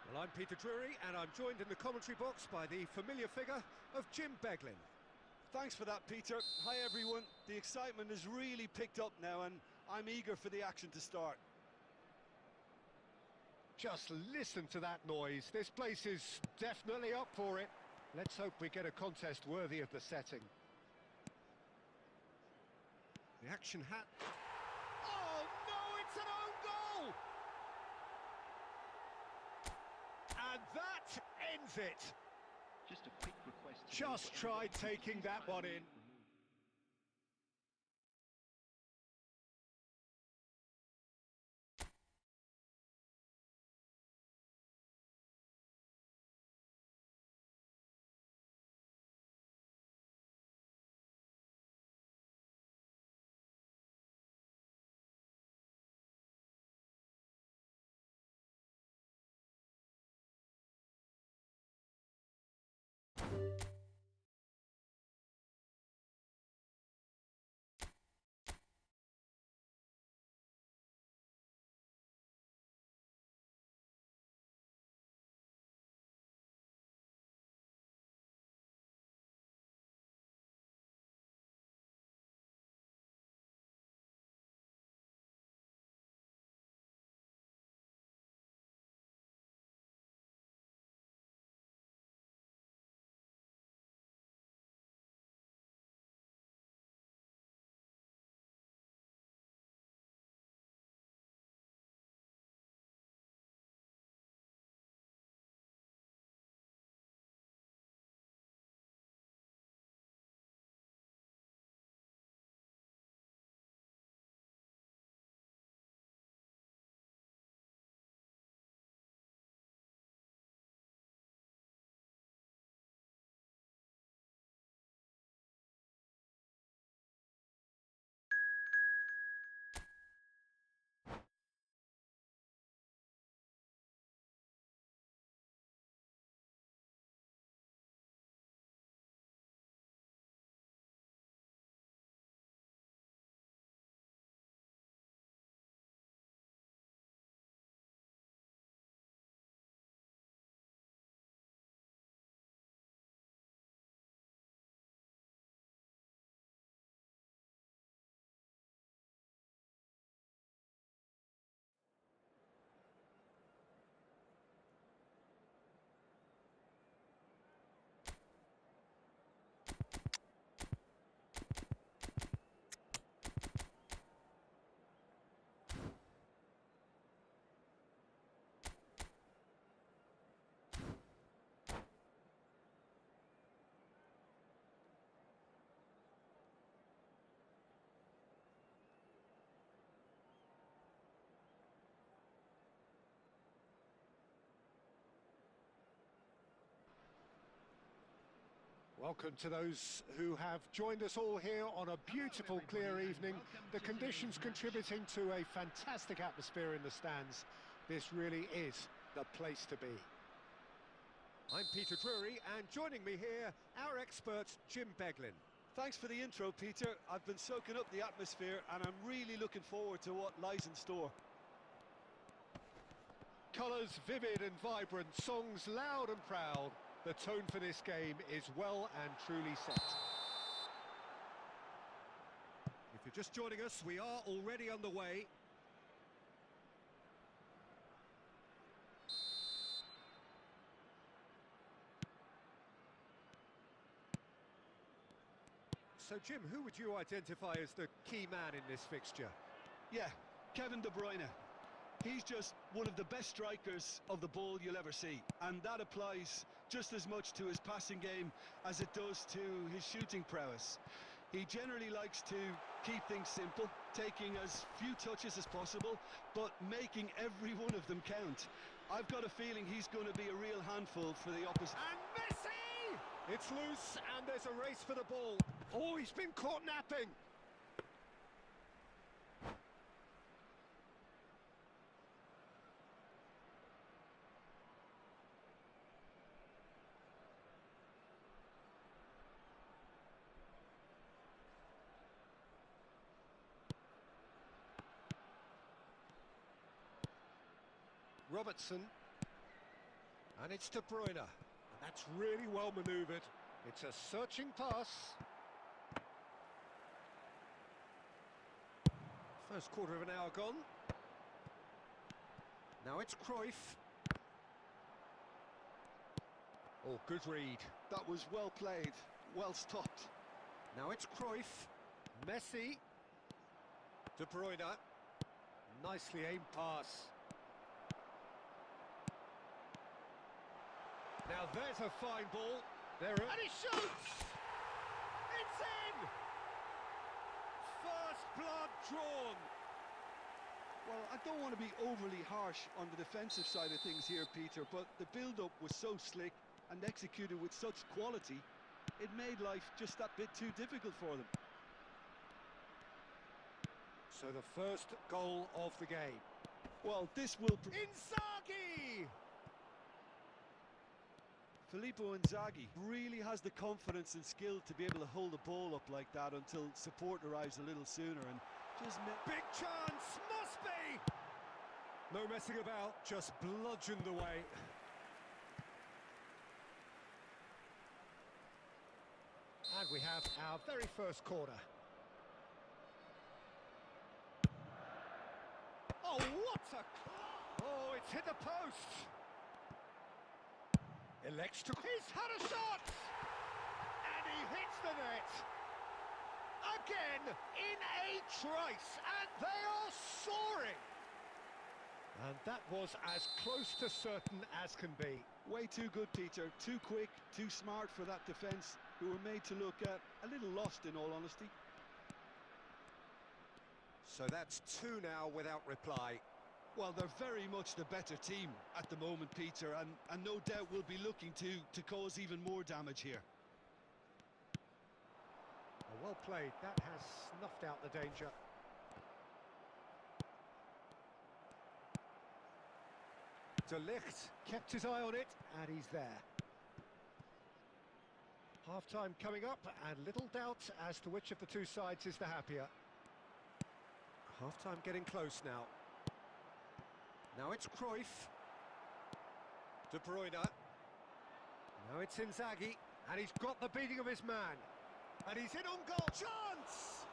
Well, I'm Peter Drury and I'm joined in the commentary box by the familiar figure of Jim Beglin. Thanks for that, Peter. Hi, everyone. The excitement has really picked up now and I'm eager for the action to start. Just listen to that noise. This place is definitely up for it. Let's hope we get a contest worthy of the setting. The action hat. Oh no, it's an own goal! And that ends it. Just a quick request. Just try taking that one in. Welcome to those who have joined us all here on a beautiful, clear evening. The conditions contributing to a fantastic atmosphere in the stands. This really is the place to be. I'm Peter Drury, and joining me here, our expert, Jim Beglin. Thanks for the intro, Peter. I've been soaking up the atmosphere and I'm really looking forward to what lies in store. Colours vivid and vibrant, songs loud and proud. The tone for this game is well and truly set. If you're just joining us, we are already underway. So, Jim, who would you identify as the key man in this fixture? Yeah, Kevin De Bruyne. He's just one of the best strikers of the ball you'll ever see, and that applies just as much to his passing game as it does to his shooting prowess. He generally likes to keep things simple, taking as few touches as possible, but making every one of them count. I've got a feeling he's going to be a real handful for the opposition. And Messi! It's loose, and there's a race for the ball. Oh, he's been caught napping. Robertson. And it's De Bruyne. And that's really well manoeuvred. It's a searching pass. First quarter of an hour gone. Now it's Cruyff. Oh, good read. That was well played, well stopped. Now it's Cruyff. Messi. De Bruyne. Nicely aimed pass. Now there's a fine ball. There, and he shoots! It's in! First blood drawn. Well, I don't want to be overly harsh on the defensive side of things here, Peter, but the build-up was so slick and executed with such quality, it made life just that bit too difficult for them. So the first goal of the game. Well, this will... Inzaghi! Filippo Inzaghi really has the confidence and skill to be able to hold the ball up like that until support arrives a little sooner and just... Big chance! Must be! No messing about, just bludgeoned away. And we have our very first corner. Oh, what a... Oh, it's hit the post! Elects to... He's had a shot! And he hits the net! Again, in a trice, and they are soaring! And that was as close to certain as can be. Way too good, Peter. Too quick, too smart for that defence, who were made to look a little lost, in all honesty. So that's two now without reply. Well, they're very much the better team at the moment, Peter, and no doubt will be looking to cause even more damage here. Well played, that has snuffed out the danger. De Ligt kept his eye on it, and he's there. Half-time coming up, and little doubt as to which of the two sides is the happier. Half-time getting close now. Now it's Cruyff. De Bruyne. Now it's Inzaghi, and he's got the beating of his man. And he's in on goal. Chance!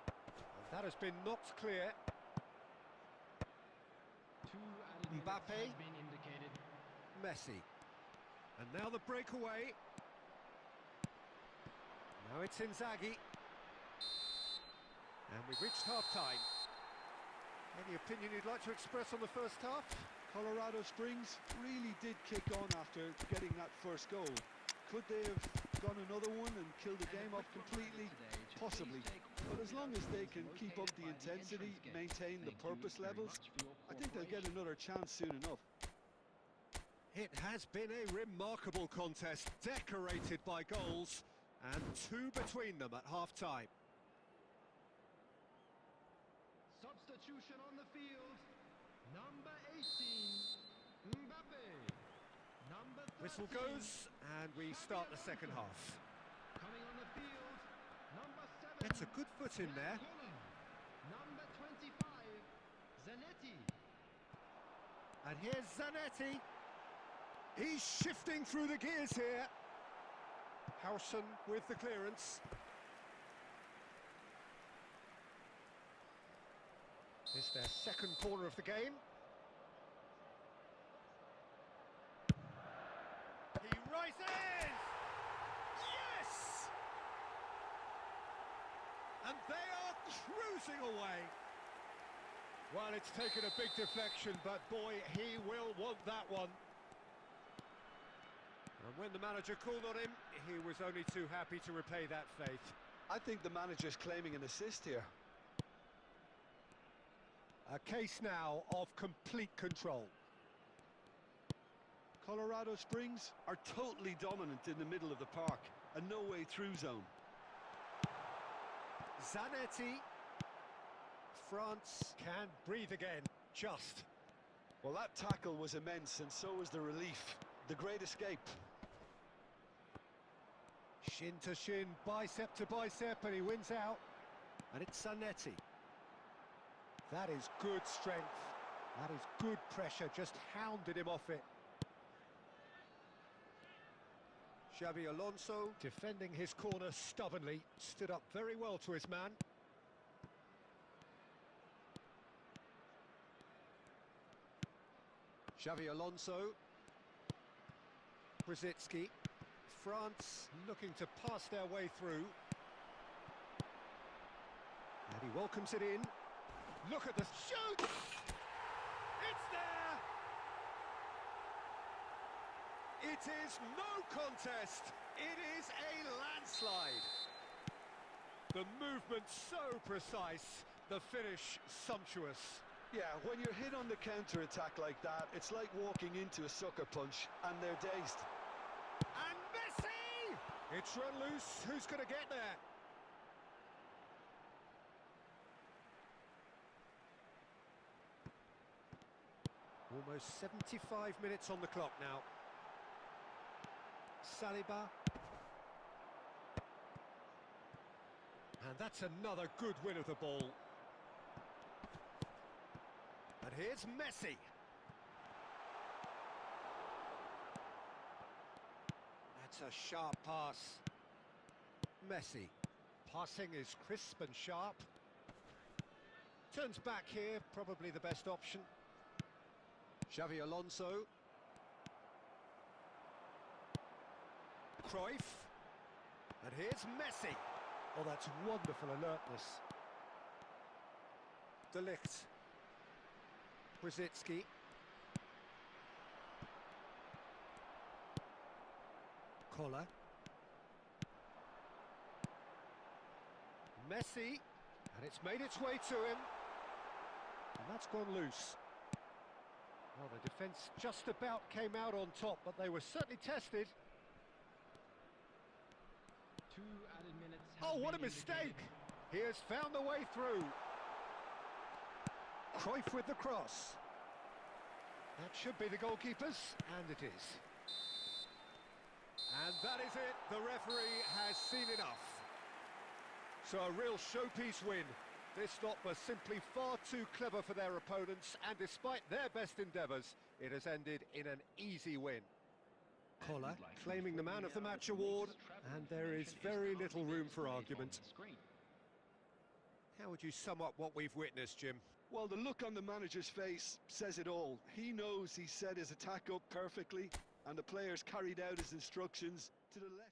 And that has been knocked clear. Mbappe. Has been indicated. Messi. And now the breakaway. Now it's Inzaghi. And we've reached half-time. Any opinion you'd like to express on the first half? Colorado Springs really did kick on after getting that first goal. Could they have gone another one and killed the game off completely? Possibly. But as long as they can keep up the intensity, maintain the purpose levels, I think they'll get another chance soon enough. It has been a remarkable contest, decorated by goals, and two between them at half-time. Substitution on the field. Number 18, Mbappe. Number 13, Whistle goes, and we start the second half. coming on the field. Number 7. Gets a good foot in there. Number 25, Zanetti. And here's Zanetti. He's shifting through the gears here. Howson with the clearance. It's their second corner of the game. He rises! Yes! And they are cruising away. Well, it's taken a big deflection, but boy, he will want that one. And when the manager called on him, he was only too happy to repay that faith. I think the manager's claiming an assist here. A case now of complete control. Colorado Springs are totally dominant in the middle of the park, a no-way through zone. Zanetti. France can breathe again, just. Well, that tackle was immense, and so was the relief. The great escape. Shin to shin, bicep to bicep, and he wins out. And it's Zanetti. That is good strength. That is good pressure, just hounded him off it. Xavi Alonso, defending his corner stubbornly, stood up very well to his man. Xavi Alonso. Brzezinski. France looking to pass their way through. And he welcomes it in. Look at the shoot! It's there! It is no contest. It is a landslide. The movement so precise, the finish sumptuous. Yeah, when you're hit on the counter-attack like that, it's like walking into a sucker punch, and they're dazed. And Messi! It's run loose. Who's going to get there? Almost 75 minutes on the clock now. Saliba. And that's another good win of the ball. And here's Messi. That's a sharp pass. Messi. Passing is crisp and sharp. Turns back here, probably the best option. Xavi Alonso. Cruyff. And here's Messi. Oh, that's wonderful alertness. De Ligt. Brzezinski. Koller. Messi. And it's made its way to him. And that's gone loose. Well, the defence just about came out on top, but they were certainly tested. 2 added minutes. Oh, what a mistake! He has found the way through. Cruyff with the cross. That should be the goalkeeper's, and it is. And that is it. The referee has seen enough. So a real showpiece win. This lot was simply far too clever for their opponents, and despite their best endeavours, it has ended in an easy win. Koller claiming the Man of the Match award, and there is very little room for argument. How would you sum up what we've witnessed, Jim? Well, the look on the manager's face says it all. He knows he set his attack up perfectly, and the players carried out his instructions to the letter.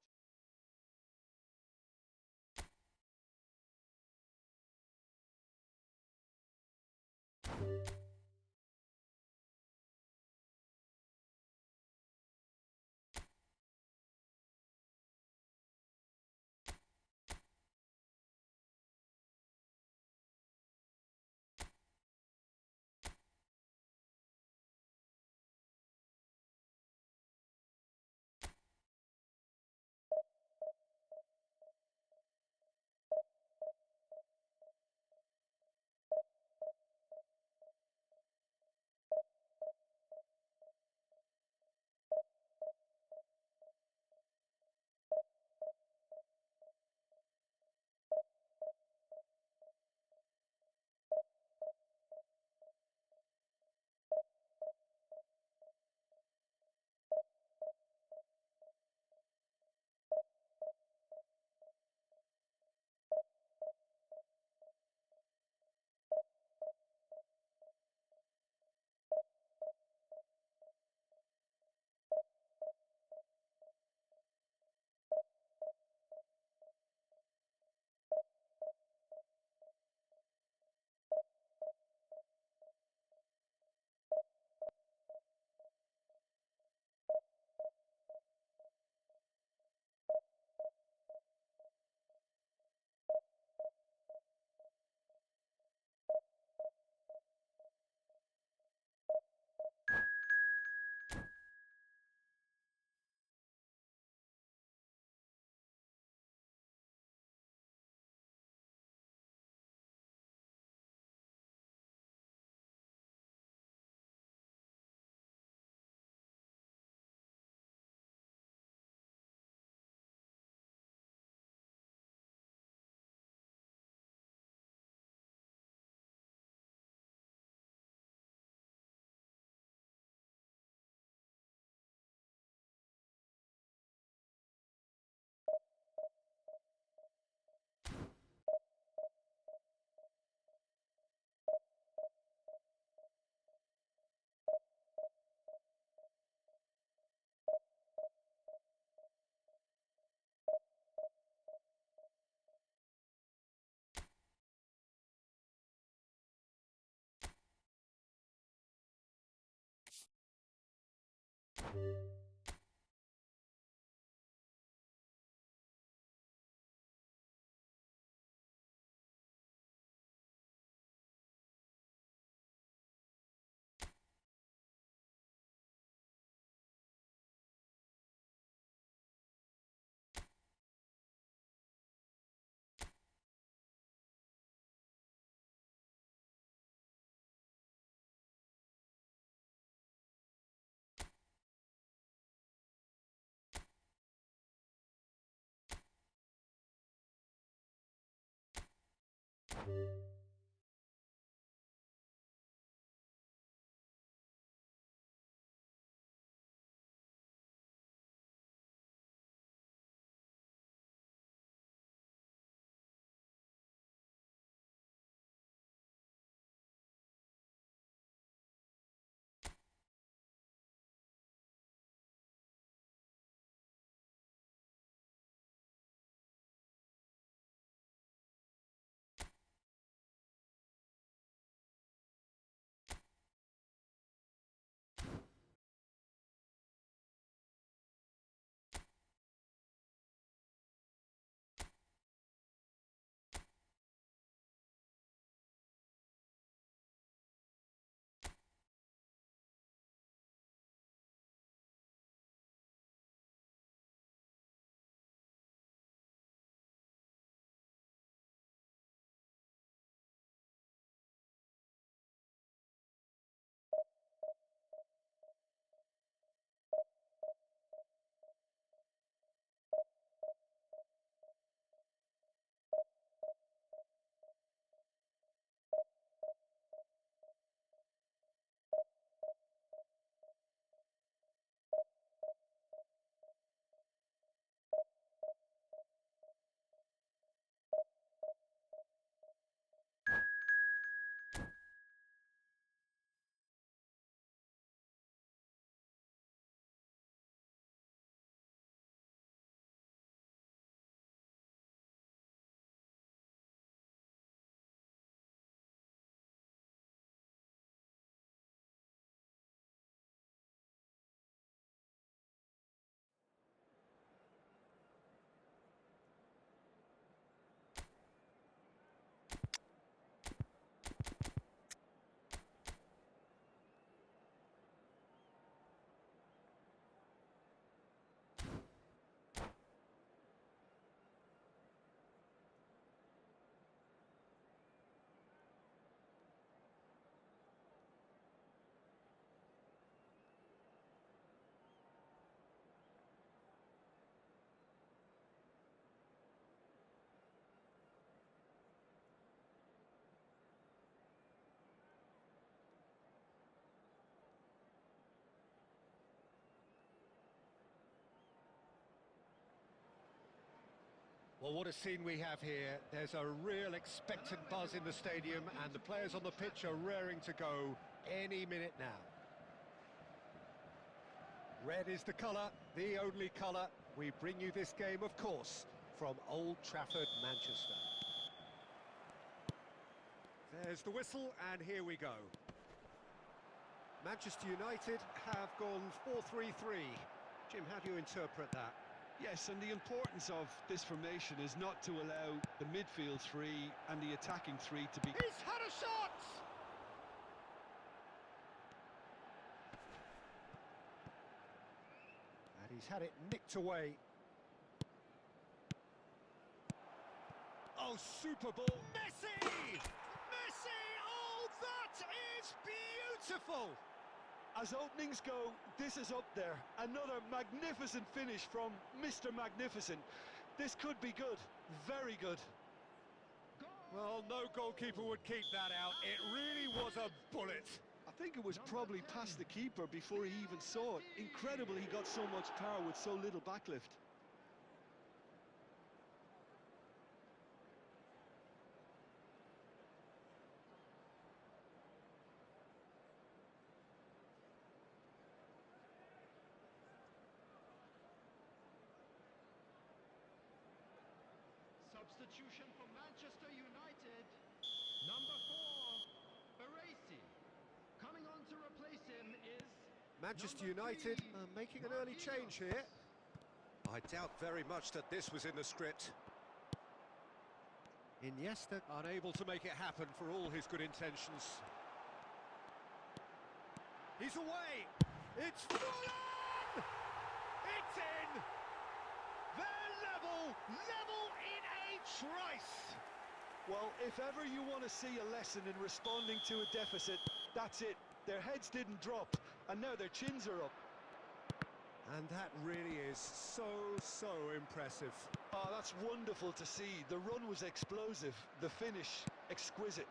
Well, what a scene we have here. There's a real expectant buzz in the stadium, and the players on the pitch are raring to go any minute now. Red is the colour, the only colour. We bring you this game, of course, from Old Trafford, Manchester. There's the whistle, and here we go. Manchester United have gone 4-3-3. Jim, how do you interpret that? Yes, and the importance of this formation is not to allow the midfield three and the attacking three to be... He's had a shot! And he's had it nicked away. Oh, super ball. Messi! Messi! Oh, that is beautiful! As openings go, this is up there. Another magnificent finish from Mr. Magnificent. This could be good, very good. Well, no goalkeeper would keep that out. It really was a bullet. I think it was probably past the keeper before he even saw it. Incredible he got so much power with so little backlift. Substitution for Manchester United. Number 4, Baresi. Coming on to replace him is Manchester United are making an early change here. I doubt very much that this was in the script. Iniesta unable to make it happen for all his good intentions. He's away! It's fallen! It's in! They're level in a trice! Well, if ever you want to see a lesson in responding to a deficit, that's it. Their heads didn't drop, and now their chins are up. And that really is so impressive. Oh, that's wonderful to see. The run was explosive, the finish exquisite.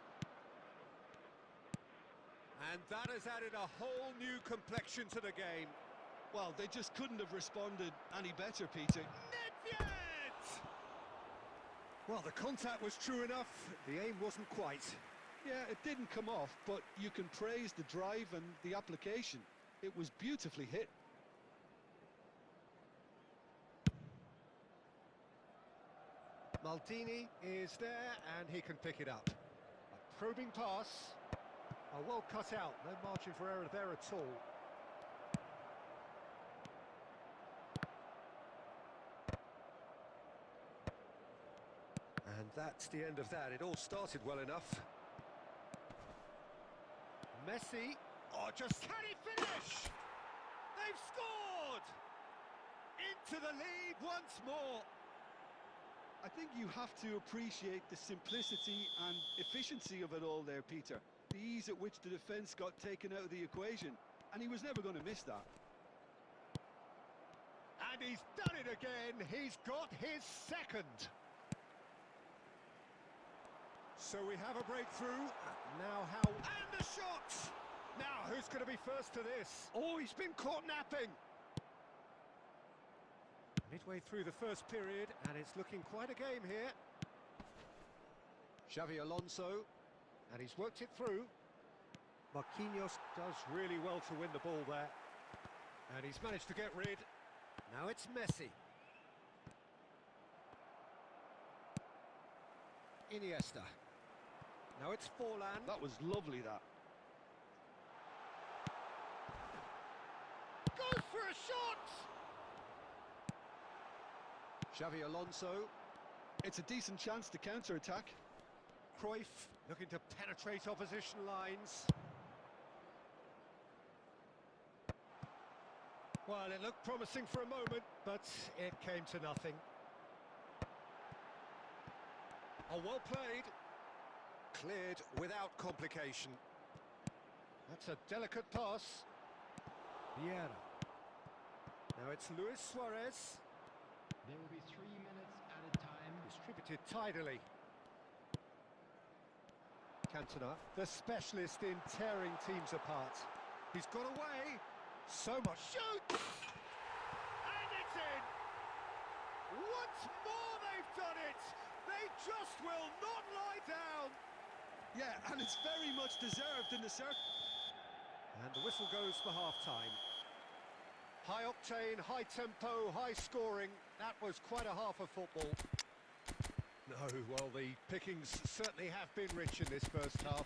And that has added a whole new complexion to the game. Well, they just couldn't have responded any better, Peter. Nedved! Well, the contact was true enough, the aim wasn't quite. Yeah, it didn't come off, but you can praise the drive and the application. It was beautifully hit. Maldini is there, and he can pick it up. A probing pass. Oh, well cut out, no margin for error there at all. And that's the end of that. It all started well enough. Messi. Oh, just can he finish? They've scored! Into the lead once more. I think you have to appreciate the simplicity and efficiency of it all there, Peter. The ease at which the defence got taken out of the equation, and he was never going to miss that. And he's done it again. He's got his second. So we have a breakthrough. Now how... And the shot! Now who's going to be first to this? Oh, he's been caught napping. Midway through the first period, and it's looking quite a game here. Xavi Alonso, and he's worked it through. Marquinhos does really well to win the ball there. And he's managed to get rid. Now it's Messi. Iniesta. Now it's Forlan. That was lovely, that. Goes for a shot! Xavi Alonso. It's a decent chance to counter-attack. Cruyff looking to penetrate opposition lines. Well, it looked promising for a moment, but it came to nothing. Oh, well played. Cleared without complication. That's a delicate pass. Vieira. Now it's Luis Suarez. There will be 3 minutes added time. Distributed tidily. Cantona, the specialist in tearing teams apart. He's got away. So much. Shoots! And it's in! Once more they've done it! They just will not lie down! Yeah, and it's very much deserved in the circle. And the whistle goes for half-time. High octane, high tempo, high scoring. That was quite a half of football. No, well, the pickings certainly have been rich in this first half.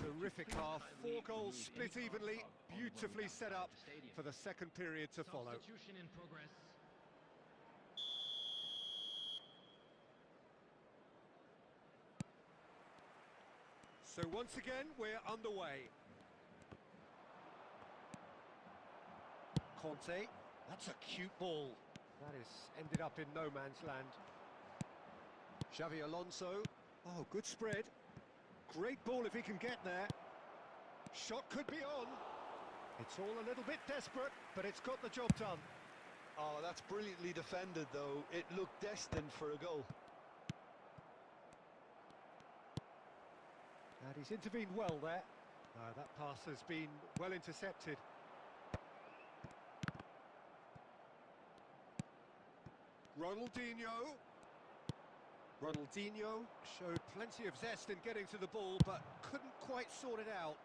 Terrific half, 4 goals split evenly, beautifully set up for the second period to follow. Substitution in progress. So once again, we're underway. Conte, that's a cute ball. That has ended up in no man's land. Xavi Alonso, oh, good spread. Great ball if he can get there. Shot could be on. It's all a little bit desperate, but it's got the job done. Oh, that's brilliantly defended, though. It looked destined for a goal. And he's intervened well there. That pass has been well intercepted. Ronaldinho. Ronaldinho showed plenty of zest in getting to the ball, but couldn't quite sort it out.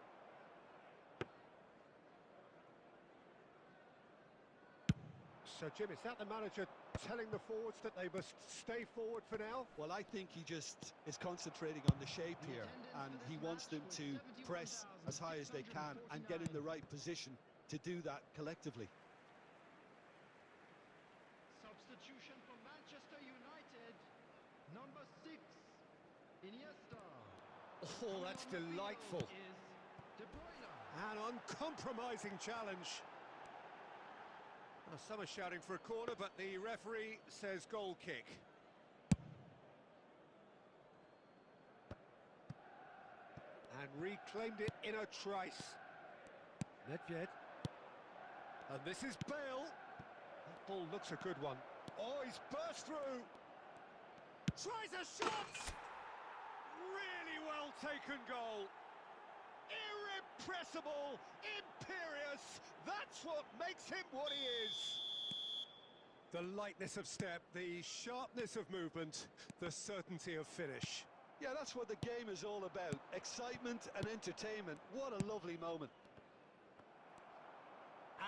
So, Jim, is that the manager telling the forwards that they must stay forward for now. Well, I think he just is concentrating on the shape here, and he wants them to press as high as they can and get in the right position to do that collectively. Substitution for Manchester United. Number 6, Iniesta. Oh, that's delightful. Is De Bruyne. An uncompromising challenge. Well, some are shouting for a corner, but the referee says goal kick. And reclaimed it in a trice. Nedved. And this is Bale. That ball looks a good one. Oh, he's burst through. Tries a shot! Really well taken goal. Irrepressible, imperious. That's what makes him what he is. The lightness of step, the sharpness of movement, the certainty of finish. Yeah, that's what the game is all about. Excitement and entertainment. What a lovely moment.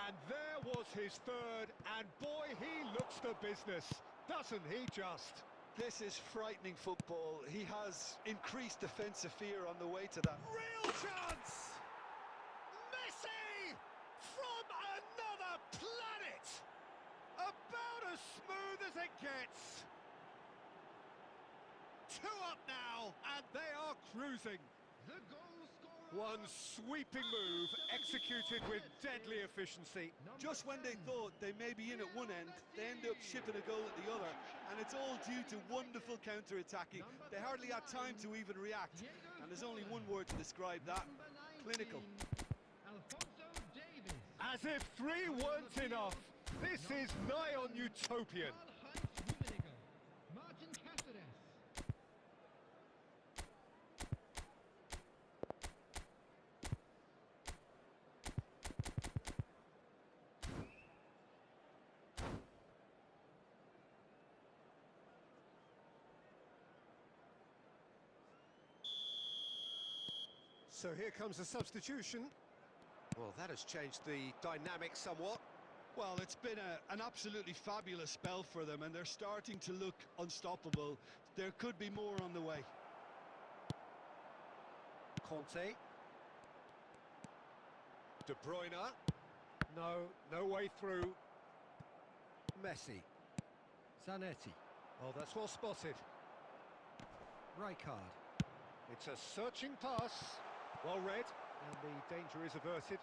And there was his third, and boy, he looks the business, doesn't he just? This is frightening football. He has increased defensive fear on the way to that. Real chance! Messi! From another planet! About as smooth as it gets. 2 up now, and they are cruising. The goal scorer. One sweeping move, executed with deadly efficiency. Just when they thought they may be in at one end, they end up shipping a goal at the other, and it's all due to wonderful counter-attacking. They hardly had time to even react, and there's only one word to describe that: clinical. As if 3 weren't enough, this is nigh on utopian. So here comes a substitution. Well, that has changed the dynamic somewhat. Well, it's been an absolutely fabulous spell for them, and they're starting to look unstoppable. There could be more on the way. Conte. De Bruyne. No way through. Messi. Zanetti. Oh, that's well spotted. Rijkaard. It's a searching pass. Well read, and the danger is averted.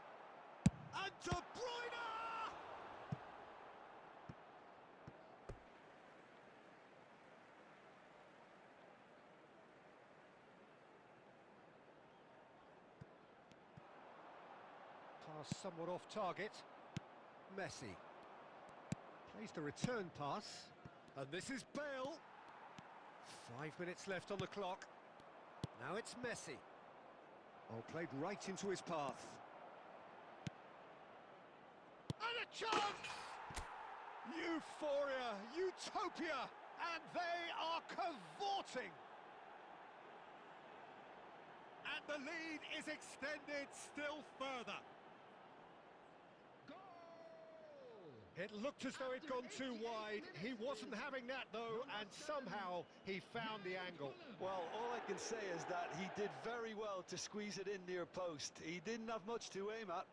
And De Bruyne! Pass somewhat off target. Messi. Plays the return pass. And this is Bale. 5 minutes left on the clock. Now it's Messi. Oh, played right into his path. And a chance! Euphoria, utopia, and they are cavorting. And the lead is extended still further. It looked as though it'd gone too wide. He wasn't having that, though, and somehow he found the angle. Well, all I can say is that he did very well to squeeze it in near post. He didn't have much to aim at.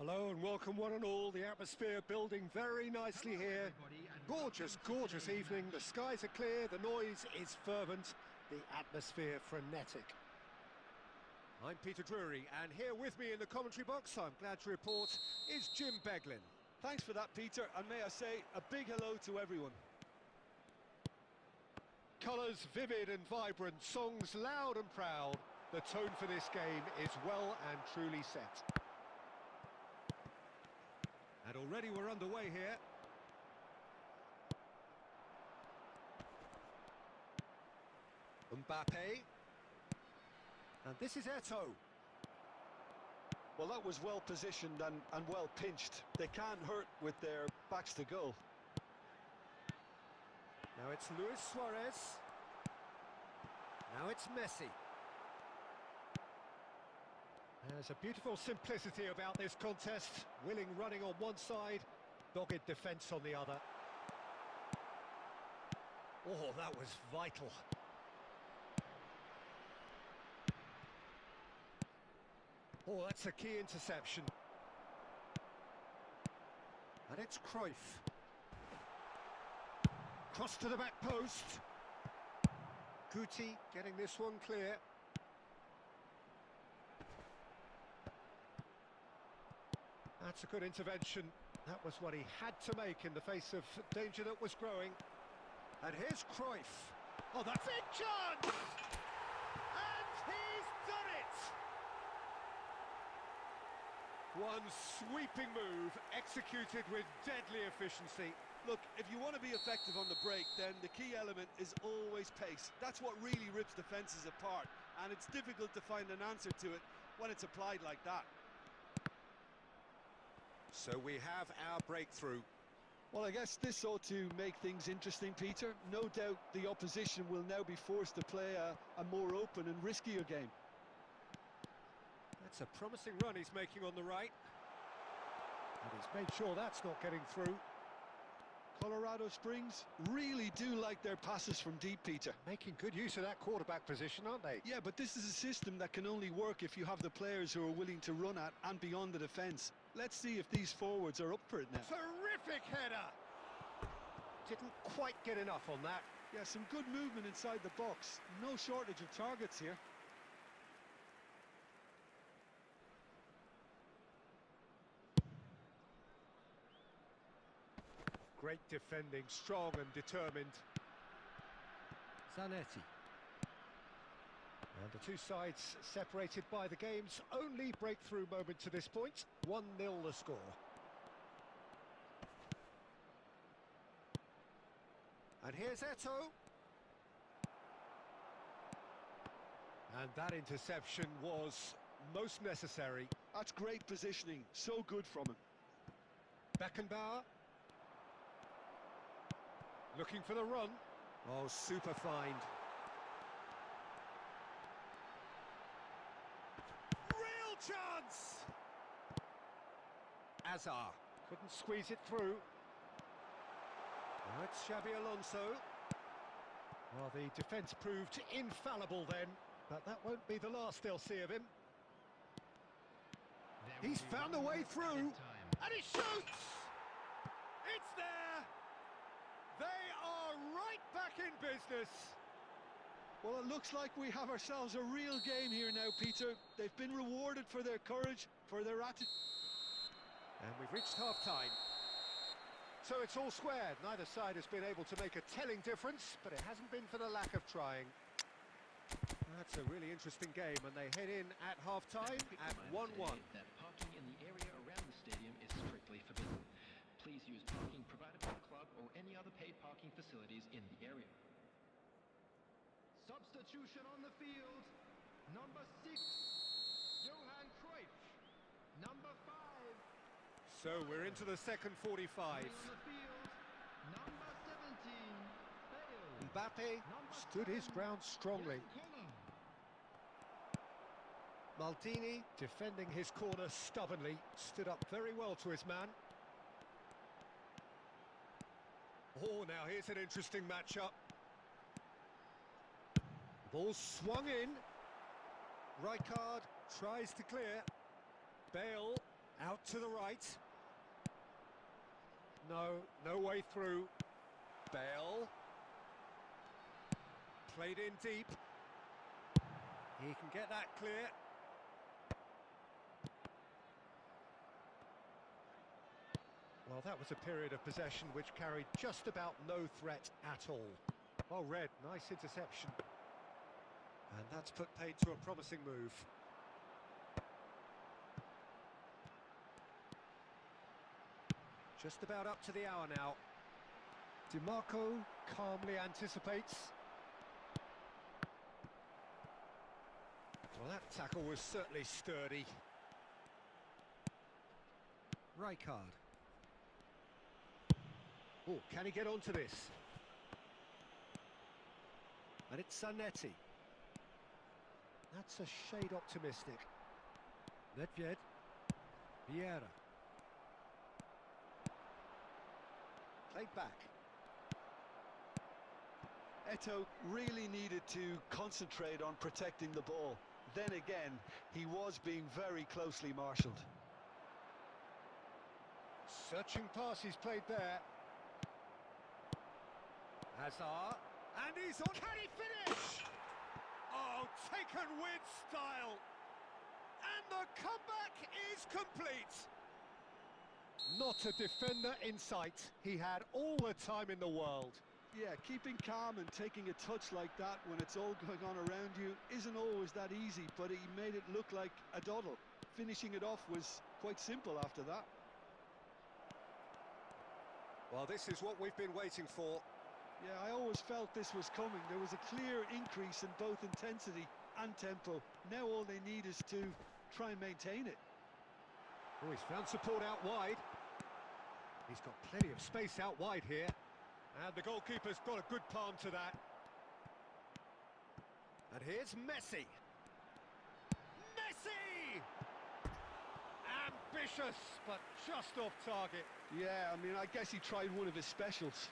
Hello and welcome one and all. The atmosphere building very nicely here. Gorgeous, gorgeous evening. The skies are clear, the noise is fervent, the atmosphere frenetic. I'm Peter Drury, and here with me in the commentary box, I'm glad to report, is Jim Beglin. Thanks for that, Peter, and may I say a big hello to everyone. Colours vivid and vibrant, songs loud and proud. The tone for this game is well and truly set. And already we're underway here. Mbappe. And this is Eto'o. Well, that was well positioned and well pinched. They can't hurt with their backs to goal. Now it's Luis Suarez. Now it's Messi. There's a beautiful simplicity about this contest. Willing running on one side, dogged defence on the other. Oh, that was vital. Oh, that's a key interception. And it's Cruyff. Cross to the back post. Guti getting this one clear. That's a good intervention. That was what he had to make in the face of danger that was growing. And here's Cruyff. Oh, that's it, chance! And he's done it! One sweeping move, executed with deadly efficiency. Look, if you want to be effective on the break, then the key element is always pace. That's what really rips defences apart, and it's difficult to find an answer to it when it's applied like that. So we have our breakthrough. Well, I guess this ought to make things interesting, Peter. No doubt the opposition will now be forced to play a more open and riskier game. That's a promising run he's making on the right. And he's made sure that's not getting through. Colorado Springs really do like their passes from deep, Peter. Making good use of that quarterback position, aren't they? Yeah, but this is a system that can only work if you have the players who are willing to run at and beyond the defence. Let's see if these forwards are up for it now. Terrific header! Didn't quite get enough on that. Yeah, some good movement inside the box. No shortage of targets here. Great defending, strong and determined. Zanetti. And the two sides separated by the game's only breakthrough moment to this point. 1-0 the score. And here's Eto'o. And that interception was most necessary. That's great positioning, so good from him. Beckenbauer. Looking for the run. Oh, super find. Real chance! Azar couldn't squeeze it through. Now it's Xabi Alonso. Well, the defence proved infallible then, but that won't be the last they'll see of him. He's found a way through, and he shoots! It's there! They are right back in business. Well, it looks like we have ourselves a real game here now, Peter. They've been rewarded for their courage, for their attitude. And we've reached half-time. So it's all squared. Neither side has been able to make a telling difference, but it hasn't been for the lack of trying. That's a really interesting game, and they head in at half-time at 1-1. That parking in the area around the stadium is strictly forbidden. Please use parking provided by the club or any other paid parking facilities in the area. Substitution on the field. Number 6, Johan Cruyff. Number 5. So we're into the second 45. On the field. Number 17, Bale. Mbappe stood his ground strongly. Maldini, defending his corner stubbornly, stood up very well to his man. Oh, now here's an interesting matchup. Ball swung in. Rijkaard tries to clear. Bale Out to the right. No, no way through. Bale. Played in deep. He can get that clear. Well, that was a period of possession which carried just about no threat at all. Well read, nice interception. And that's put paid to a promising move. Just about up to the hour now. DiMarco calmly anticipates. Well, that tackle was certainly sturdy. Rijkaard. Oh, can he get onto this? And it's Zanetti. That's a shade optimistic. Nedved. Vieira. Played back. Eto'o really needed to concentrate on protecting the ball. Then again, he was being very closely marshalled. Searching pass he's played there. Hazard. And he's on. Can he finish? Oh, taken with style. And the comeback is complete. Not a defender in sight. He had all the time in the world. Yeah, keeping calm and taking a touch like that when it's all going on around you isn't always that easy, but he made it look like a doddle. Finishing it off was quite simple after that. Well, this is what we've been waiting for. Yeah, I always felt this was coming. There was a clear increase in both intensity and tempo. Now all they need is to try and maintain it. Oh, he's found support out wide. He's got plenty of space out wide here. And the goalkeeper's got a good palm to that. And here's Messi. Messi! Ambitious, but just off target. Yeah, I mean, I guess he tried one of his specials.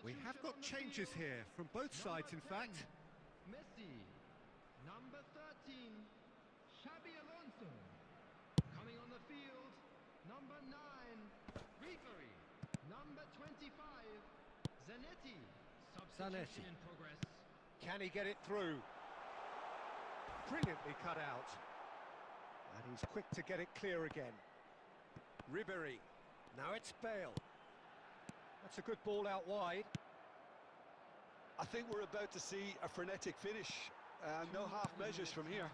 We have got changes here from both sides, in fact. Messi, number 13, Xabi Alonso. Coming on the field, number 9, Ribery, number 25, Zanetti. Substitution in progress. Can he get it through? Brilliantly cut out. And he's quick to get it clear again. Ribery. Now it's Bale. That's a good ball out wide. I think we're about to see a frenetic finish. No half measures from here. I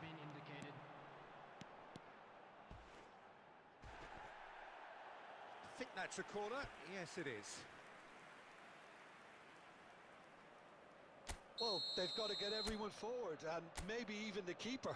think that's a corner. Yes, it is. Well, they've got to get everyone forward, and maybe even the keeper.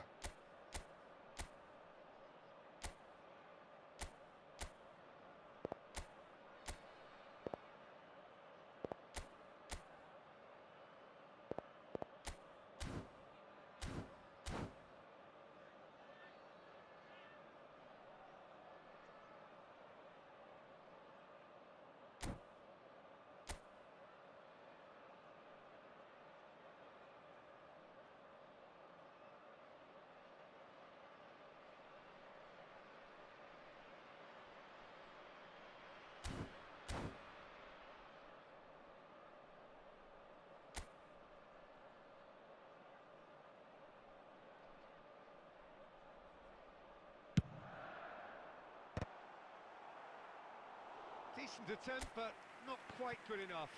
Decent attempt, but not quite good enough.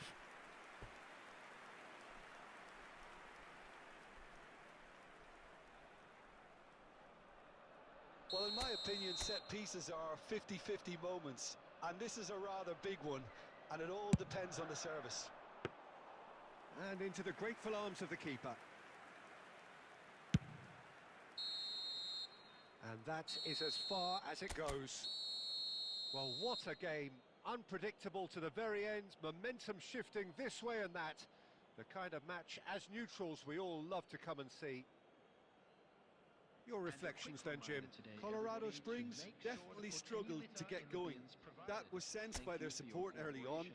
Well, in my opinion, set pieces are 50-50 moments, and this is a rather big one, and it all depends on the service. And into the grateful arms of the keeper. And that is as far as it goes. Well, what a game. Unpredictable to the very end, momentum shifting this way and that. The kind of match, as neutrals, we all love to come and see. Your reflections then, Jim. Colorado Springs definitely struggled to get going. That was sensed by their support early on,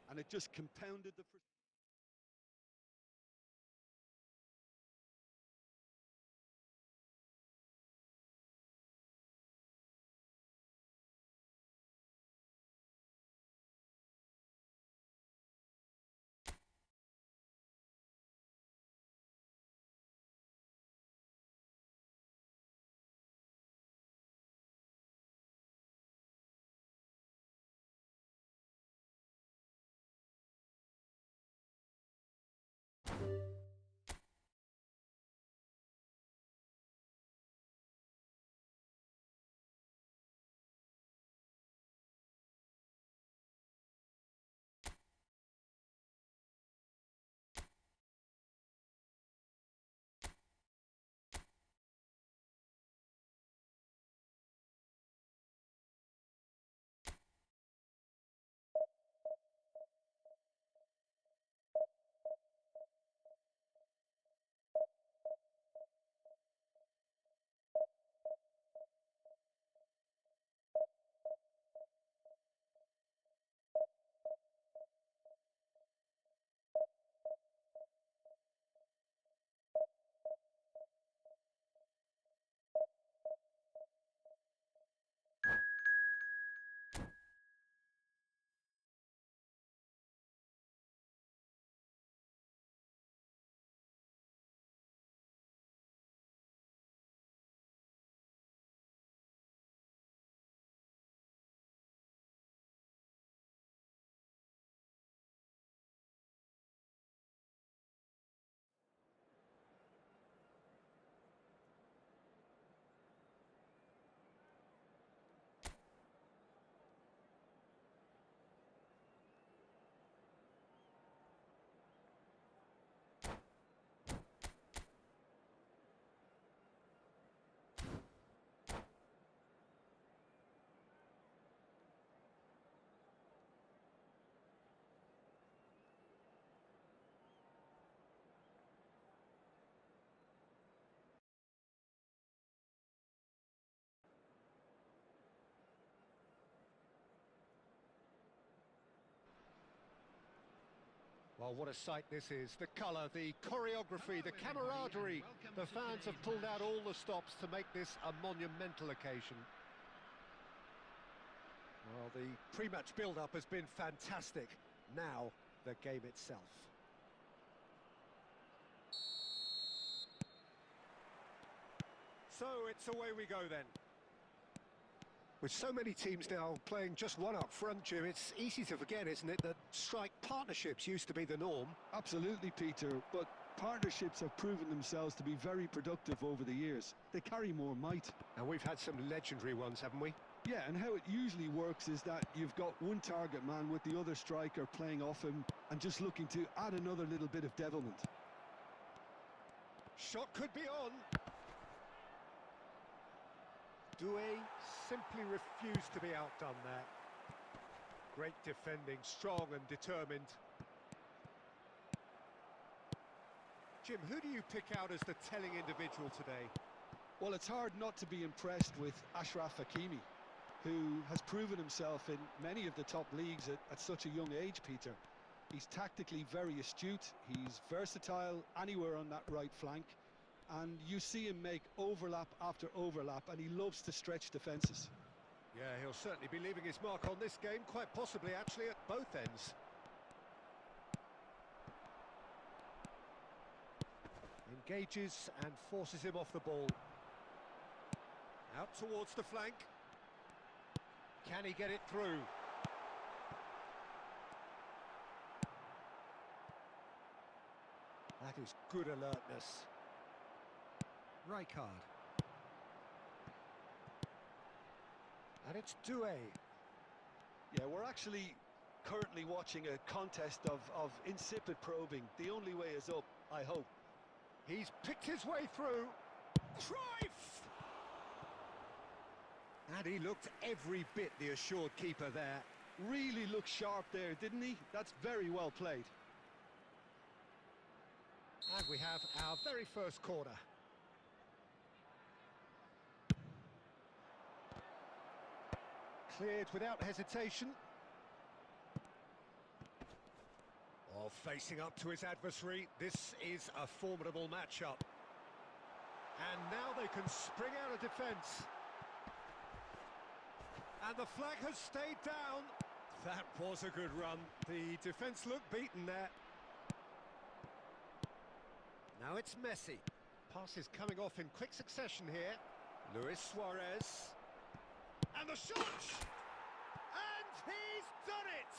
and it just compounded the frustration. Well, what a sight this is. The colour, the choreography, the camaraderie. The fans have pulled out all the stops to make this a monumental occasion. Well, the pre-match build-up has been fantastic. Now, the game itself. So, it's away we go then. With so many teams now playing just one up front, Jim, it's easy to forget, isn't it, that strike partnerships used to be the norm? Absolutely, Peter, but partnerships have proven themselves to be very productive over the years. They carry more might. And we've had some legendary ones, haven't we? Yeah, and how it usually works is that you've got one target man with the other striker playing off him and just looking to add another little bit of devilment. Shot could be on. Doué simply refused to be outdone there. Great defending, strong and determined. Jim, who do you pick out as the telling individual today? Well, it's hard not to be impressed with Achraf Hakimi, who has proven himself in many of the top leagues at such a young age, Peter. He's tactically very astute, he's versatile anywhere on that right flank, and you see him make overlap after overlap, and he loves to stretch defences. Yeah, he'll certainly be leaving his mark on this game, quite possibly actually at both ends. Engages and forces him off the ball. Out towards the flank. Can he get it through? That is good alertness. Rijkaard. And it's Doué. Yeah, we're actually currently watching a contest of insipid probing. The only way is up, I hope. He's picked his way through. Cruyff! And he looked every bit the assured keeper there. Really looked sharp there, didn't he? That's very well played. And we have our very first corner. Cleared without hesitation. Oh, facing up to his adversary, this is a formidable matchup. And now they can spring out of defence. And the flag has stayed down. That was a good run. The defence looked beaten there. Now it's Messi. Pass is coming off in quick succession here. Luis Suarez. And the shot! And he's done it!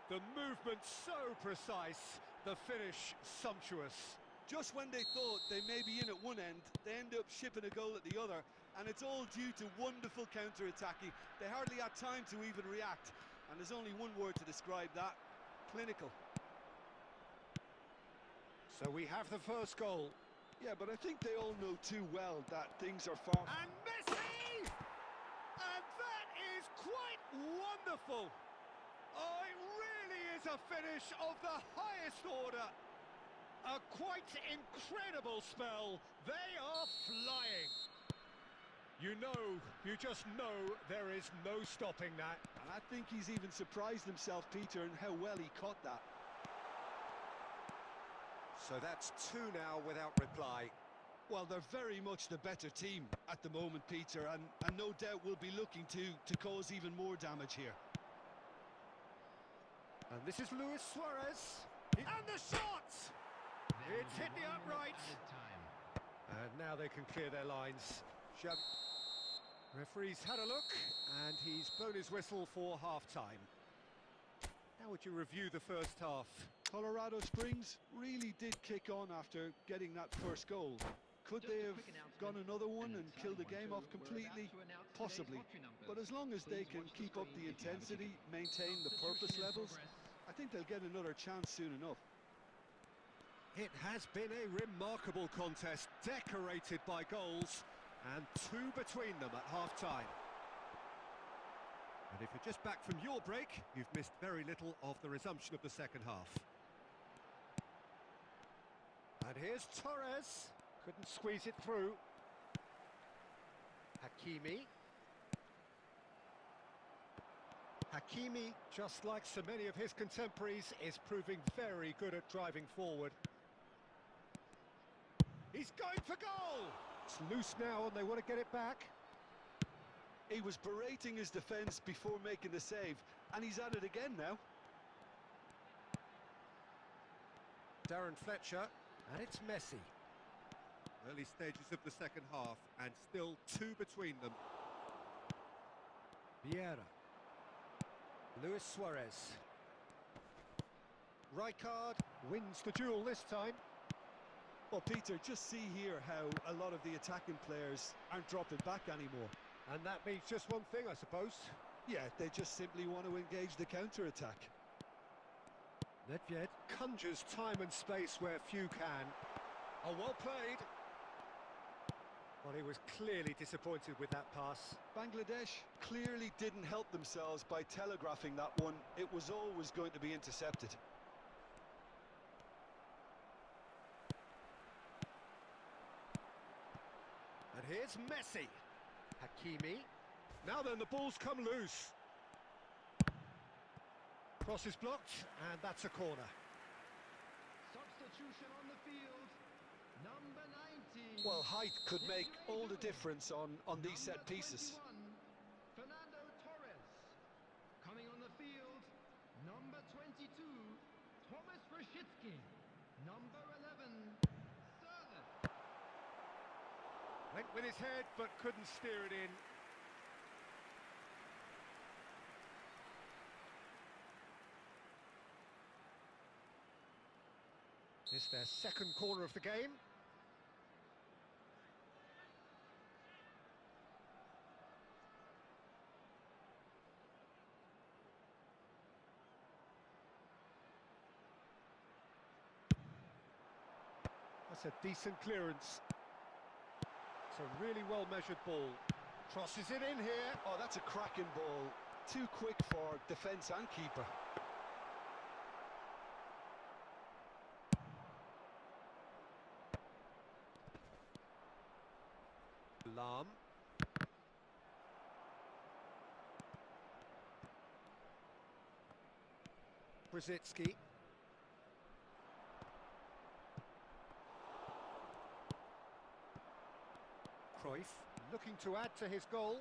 The movement so precise, the finish sumptuous. Just when they thought they may be in at one end, they end up shipping a goal at the other, and it's all due to wonderful counter-attacking. They hardly had time to even react, and there's only one word to describe that: clinical. So we have the first goal. Yeah, but I think they all know too well that things are far... And Messi! And that is quite wonderful! Oh, it really is a finish of the highest order. A quite incredible spell. They are flying. You just know there is no stopping that. And I think he's even surprised himself, Peter, in how well he caught that. So that's two now without reply. Well, they're very much the better team at the moment, Peter, and no doubt will be looking to cause even more damage here. And this is Luis Suarez. And the shot! It's hit the upright. And now they can clear their lines. Referee's had a look, and he's blown his whistle for half-time. How would you review the first half? Colorado Springs really did kick on after getting that first goal. Could they have gone another one and killed the game off completely? Possibly. But as long as they can keep up the intensity, maintain the purpose levels, I think they'll get another chance soon enough. It has been a remarkable contest, decorated by goals, and two between them at half-time. And if you're just back from your break, you've missed very little of the resumption of the second half. And here's Torres. Couldn't squeeze it through. Hakimi. Hakimi, just like so many of his contemporaries, is proving very good at driving forward. He's going for goal! It's loose now and they want to get it back. He was berating his defence before making the save, and he's at it again now. Darren Fletcher, and it's Messi. Early stages of the second half, and still two between them. Vieira. Luis Suarez. Rijkaard wins the duel this time. Well, Peter, just see here how a lot of the attacking players aren't dropping back anymore. And that means just one thing, I suppose. Yeah, they just simply want to engage the counter-attack. Nedved conjures time and space where few can. Oh, well played. Well, he was clearly disappointed with that pass. Bangladesh clearly didn't help themselves by telegraphing that one. It was always going to be intercepted. And here's Messi. Hakimi. Now then, the ball's come loose. Cross is blocked, and that's a corner. Substitution on the field. Number 19. Well, height could make all the difference on these set pieces. 21, Fernando Torres. Coming on the field, number 22, Thomas Rashitsky. Number 11, Sirleaf. Went with his head, but couldn't steer it in. It's their second corner of the game. That's a decent clearance. It's a really well-measured ball. Crosses it in here. Oh, that's a cracking ball. Too quick for defence and keeper. Lam. Brzezinski. Cruyff looking to add to his goal.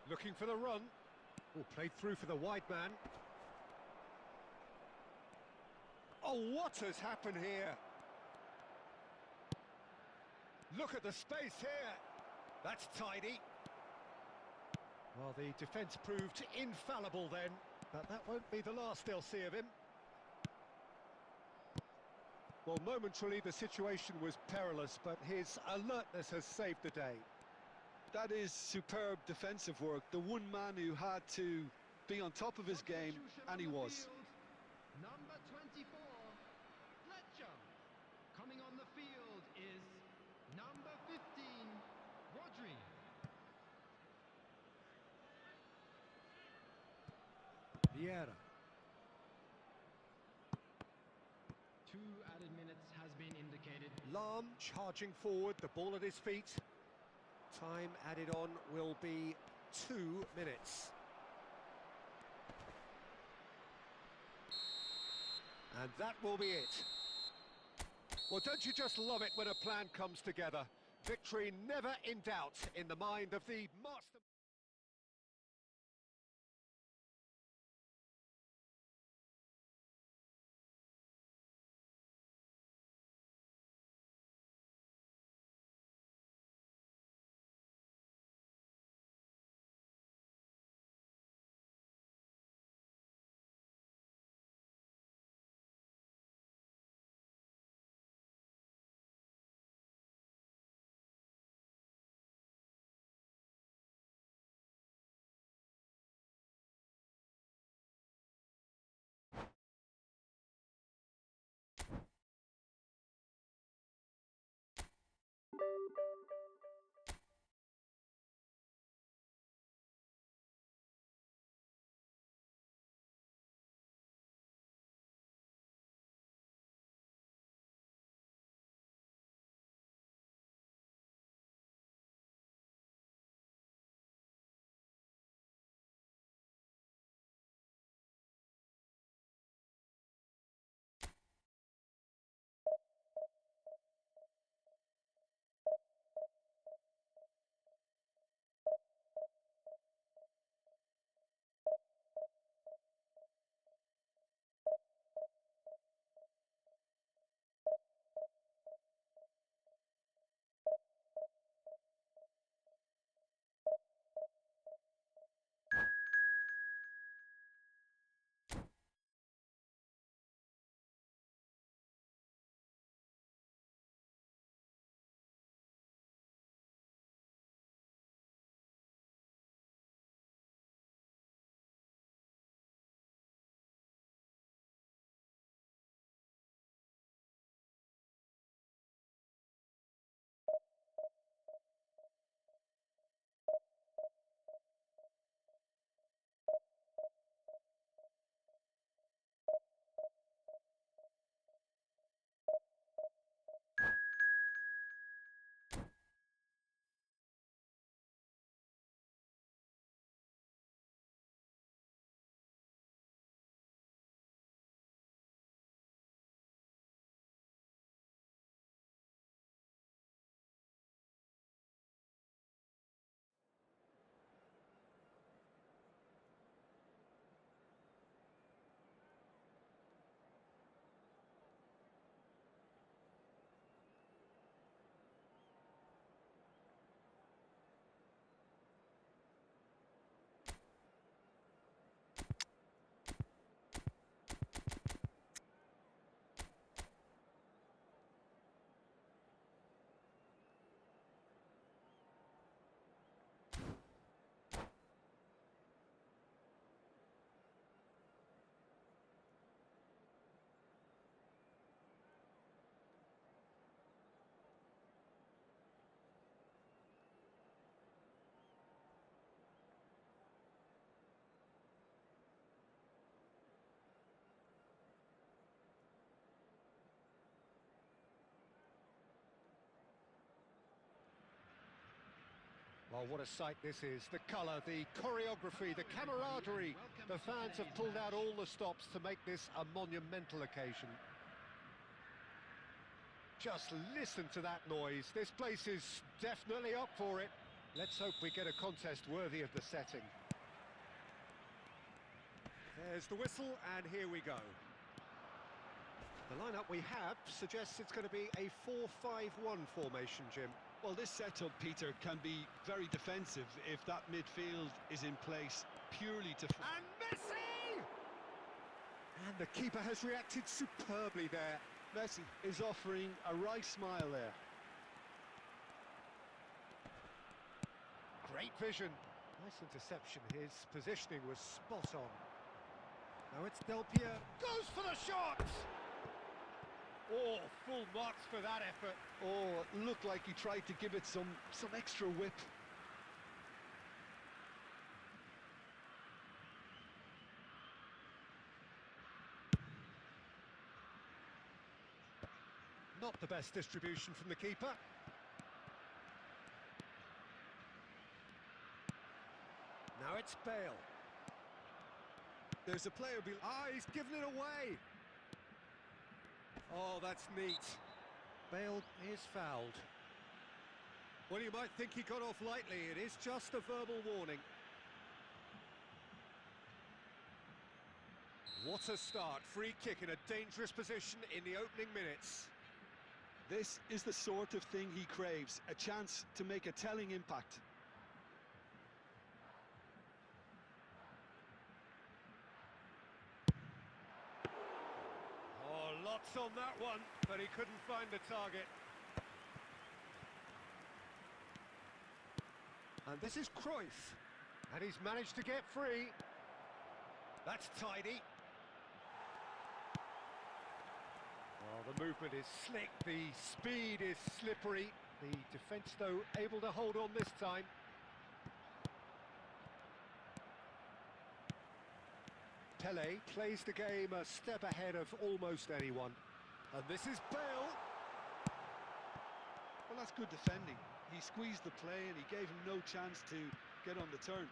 Looking for the run. Oh, played through for the wide man. Oh, what has happened here? Look at the space here. That's tidy. Well, the defence proved infallible then, but that won't be the last they'll see of him. Well, momentarily the situation was perilous, but his alertness has saved the day. That is superb defensive work. The one man who had to be on top of his game, and he was. Number 24, Fletcher. Coming on the field is number 15, Rodri. Vieira. 2 added minutes has been indicated. Lam charging forward, the ball at his feet. Time added on will be 2 minutes. And that will be it. Well, don't you just love it when a plan comes together? Victory never in doubt in the mind of the master. Well, what a sight this is. The colour, the choreography, the camaraderie. The fans have pulled out all the stops to make this a monumental occasion. Just listen to that noise. This place is definitely up for it. Let's hope we get a contest worthy of the setting. There's the whistle, and here we go. The lineup we have suggests it's going to be a 4-5-1 formation, Jim. Well, this setup, Peter, can be very defensive if that midfield is in place purely to... And Messi! And the keeper has reacted superbly there. Messi is offering a wry smile there. Great vision. Nice interception. His positioning was spot on. Now it's Del Piero. Goes for the shot! Oh, full marks for that effort. Oh, it looked like he tried to give it some extra whip. Not the best distribution from the keeper. Now it's Bale. There's a player behind. Ah, he's given it away. Oh, that's neat. Bale is fouled. Well, you might think he got off lightly. It is just a verbal warning. What a start. Free kick in a dangerous position in the opening minutes. This is the sort of thing he craves, a chance to make a telling impact. Oh, lots on that one, but he couldn't find the target. And this is Cruyff, and he's managed to get free. That's tidy. Oh, the movement is slick, the speed is slippery. The defence, though, able to hold on this time. Pele plays the game a step ahead of almost anyone. And this is Bale. Well, that's good defending. He squeezed the play and he gave him no chance to get on the turn.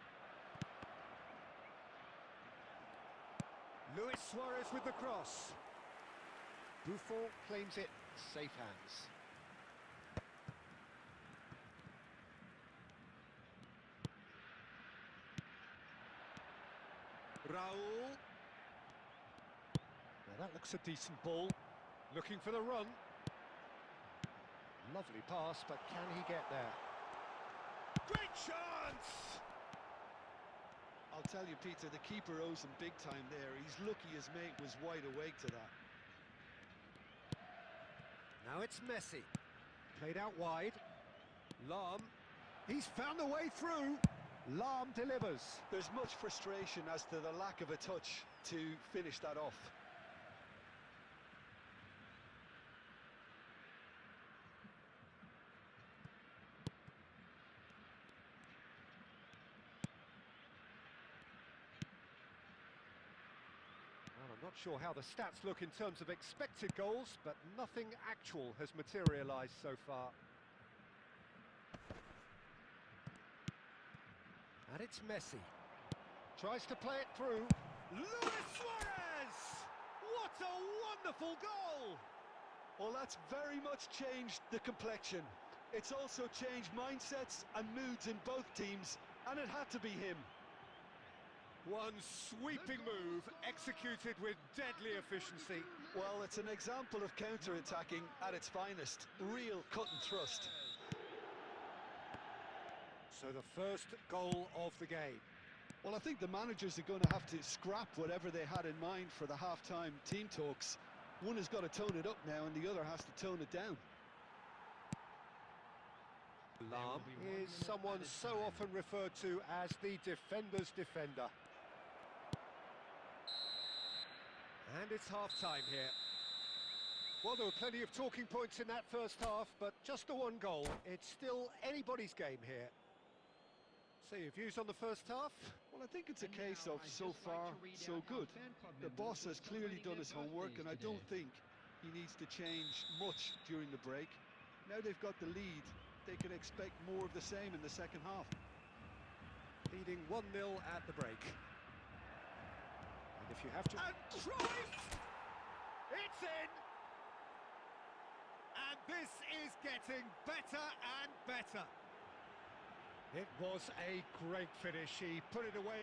Luis Suarez with the cross. Buffon claims it, safe hands. Raul. Now that looks a decent ball. Looking for the run. Lovely pass, but can he get there? Great chance! I'll tell you, Peter, the keeper owes him big time there. He's lucky his mate was wide awake to that. Now it's Messi. Played out wide. Lahm. He's found the way through. Lahm delivers. There's much frustration as to the lack of a touch to finish that off. Well, I'm not sure how the stats look in terms of expected goals, but nothing actual has materialised so far. And it's Messi. Tries to play it through. Luis Suarez! What a wonderful goal! Well, that's very much changed the complexion. It's also changed mindsets and moods in both teams, and it had to be him. One sweeping move, executed with deadly efficiency. Well, it's an example of counter-attacking at its finest. Real cut and thrust. So the first goal of the game. Well, I think the managers are going to have to scrap whatever they had in mind for the half-time team talks. One has got to tone it up now and the other has to tone it down. Lahm is someone so often referred to as the defender's defender. And it's half-time here. Well, there were plenty of talking points in that first half, but just the one goal. It's still anybody's game here. So your views on the first half? Well, I think it's a case of so far, so good. The boss has clearly done his homework, and I don't think he needs to change much during the break. Now they've got the lead, they can expect more of the same in the second half. Leading 1-0 at the break. And if you have to... And Cruyff! It's in! And this is getting better and better. It was a great finish. He put it away.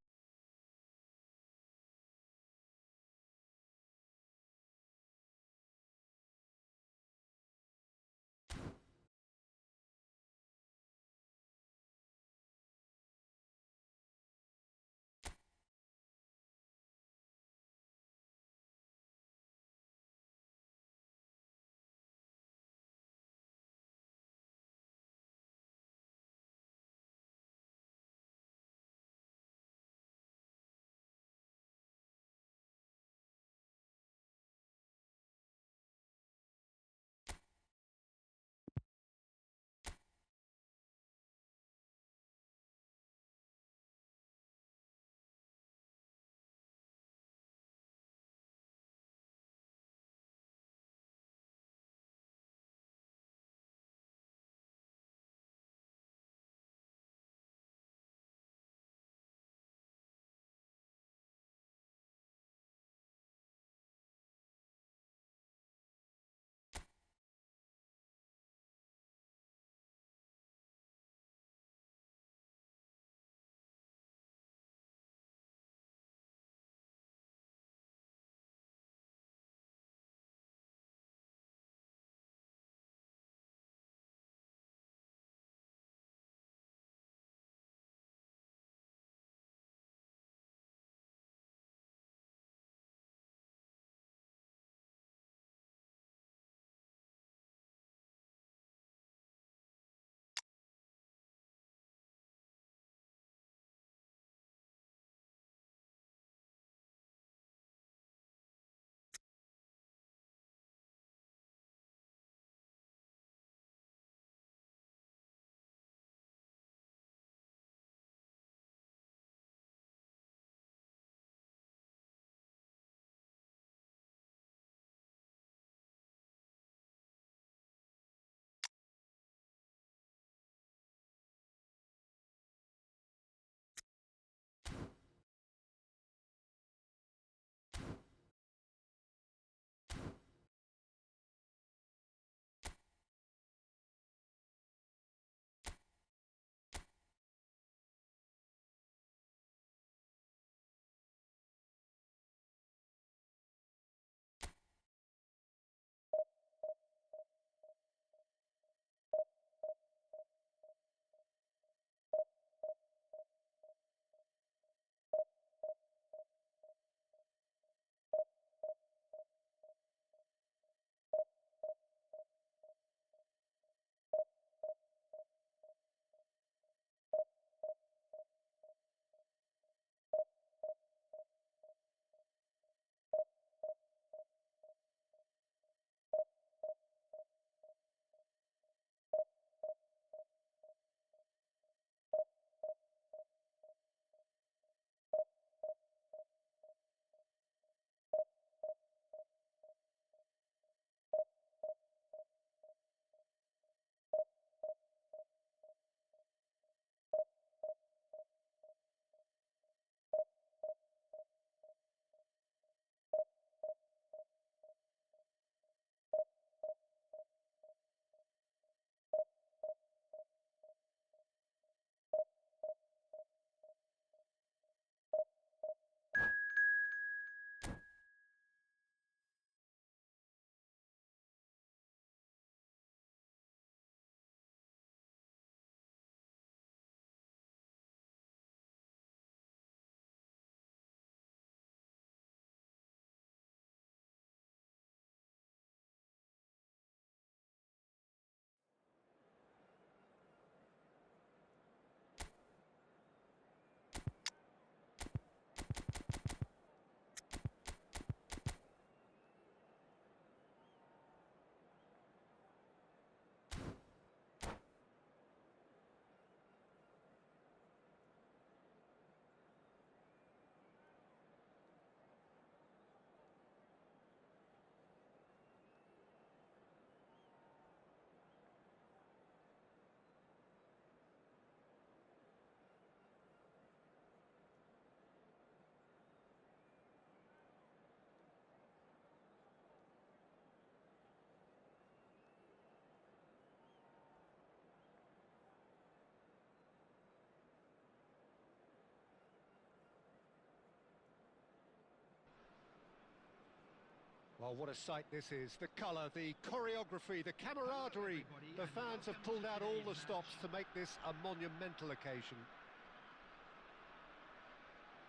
Oh, what a sight this is. The colour, the choreography, the camaraderie. The fans have pulled out all the stops to make this a monumental occasion.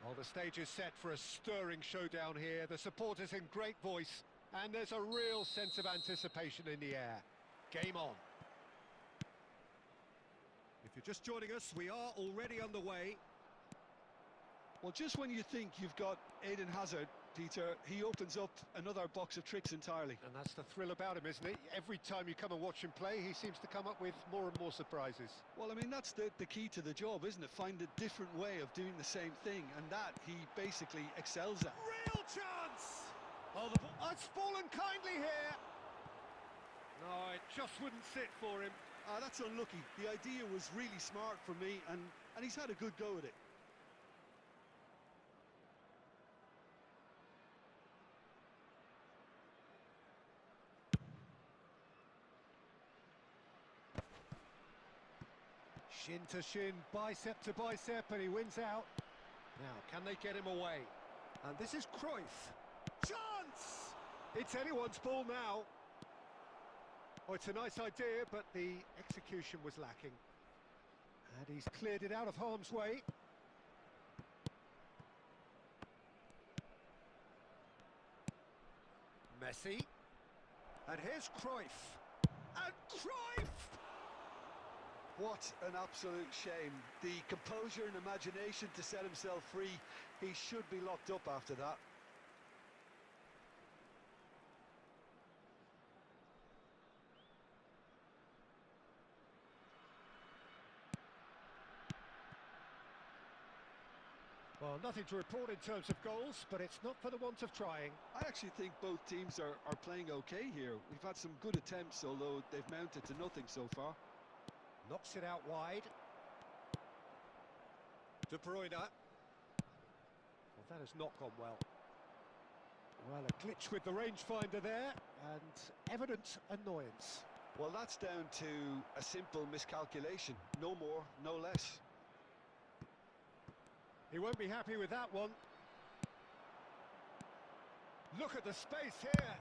Well, the stage is set for a stirring showdown here. The supporters in great voice, and there's a real sense of anticipation in the air. Game on. If you're just joining us, we are already underway. Well, just when you think you've got Eden Hazard, Peter, he opens up another box of tricks entirely. And that's the thrill about him, isn't it? Every time you come and watch him play, he seems to come up with more and more surprises. Well, I mean, that's the key to the job, isn't it? Find a different way of doing the same thing, and that he basically excels at. Real chance! Oh, it's fallen kindly here. No, it just wouldn't sit for him. That's unlucky. The idea was really smart for me, and he's had a good go at it. Shin to shin, bicep to bicep, and he wins out. Now, can they get him away? And this is Cruyff. Chance! It's anyone's ball now. Oh, it's a nice idea, but the execution was lacking. And he's cleared it out of harm's way. Messi. And here's Cruyff. And Cruyff! What an absolute shame. The composure and imagination to set himself free. He should be locked up after that. Well, nothing to report in terms of goals, but it's not for the want of trying. I actually think both teams are playing okay here. We've had some good attempts, although they've mounted to nothing so far. Knocks it out wide. De Bruyne. Well, that has not gone well. Well, a glitch with the rangefinder there, and evident annoyance. Well, that's down to a simple miscalculation. No more, no less. He won't be happy with that one. Look at the space here.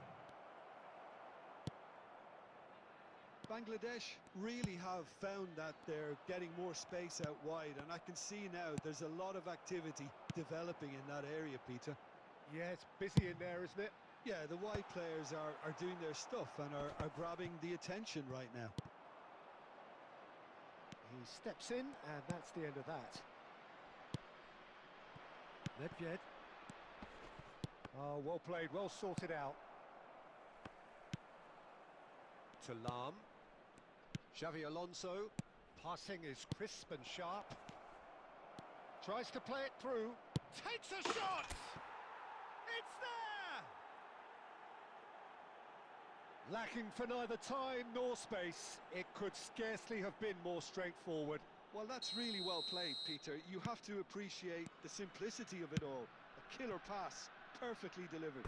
Bangladesh really have found that they're getting more space out wide, and I can see now there's a lot of activity developing in that area, Peter. Yeah, it's busy in there, isn't it? Yeah, the wide players are doing their stuff and are grabbing the attention right now. He steps in, and that's the end of that. Nedved. Oh, well played, well sorted out. To Lahm. Xavi Alonso. Passing is crisp and sharp. Tries to play it through. Takes a shot! It's there! Lacking for neither time nor space. It could scarcely have been more straightforward. Well, that's really well played, Peter. You have to appreciate the simplicity of it all. A killer pass, perfectly delivered.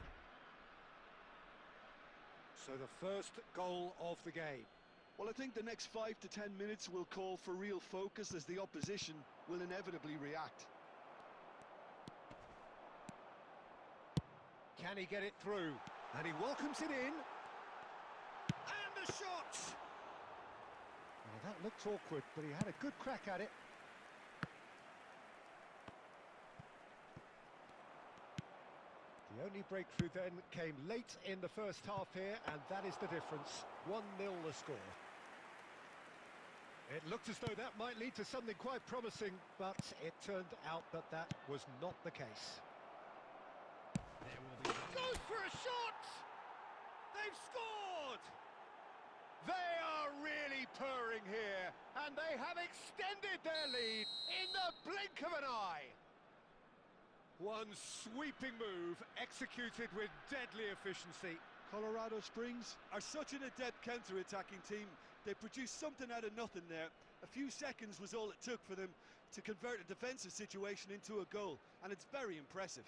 So the first goal of the game. Well, I think the next 5 to 10 minutes will call for real focus as the opposition will inevitably react. Can he get it through? And he welcomes it in. And the shot! Well, that looked awkward, but he had a good crack at it. The only breakthrough then came late in the first half here, and that is the difference. 1-0 the score. It looked as though that might lead to something quite promising, but it turned out that that was not the case. There will be... Goes for a shot! They've scored! They are really purring here, and they have extended their lead in the blink of an eye. One sweeping move, executed with deadly efficiency. Colorado Springs are such an adept counter-attacking team. They produced something out of nothing there. A few seconds was all it took for them to convert a defensive situation into a goal, and it's very impressive.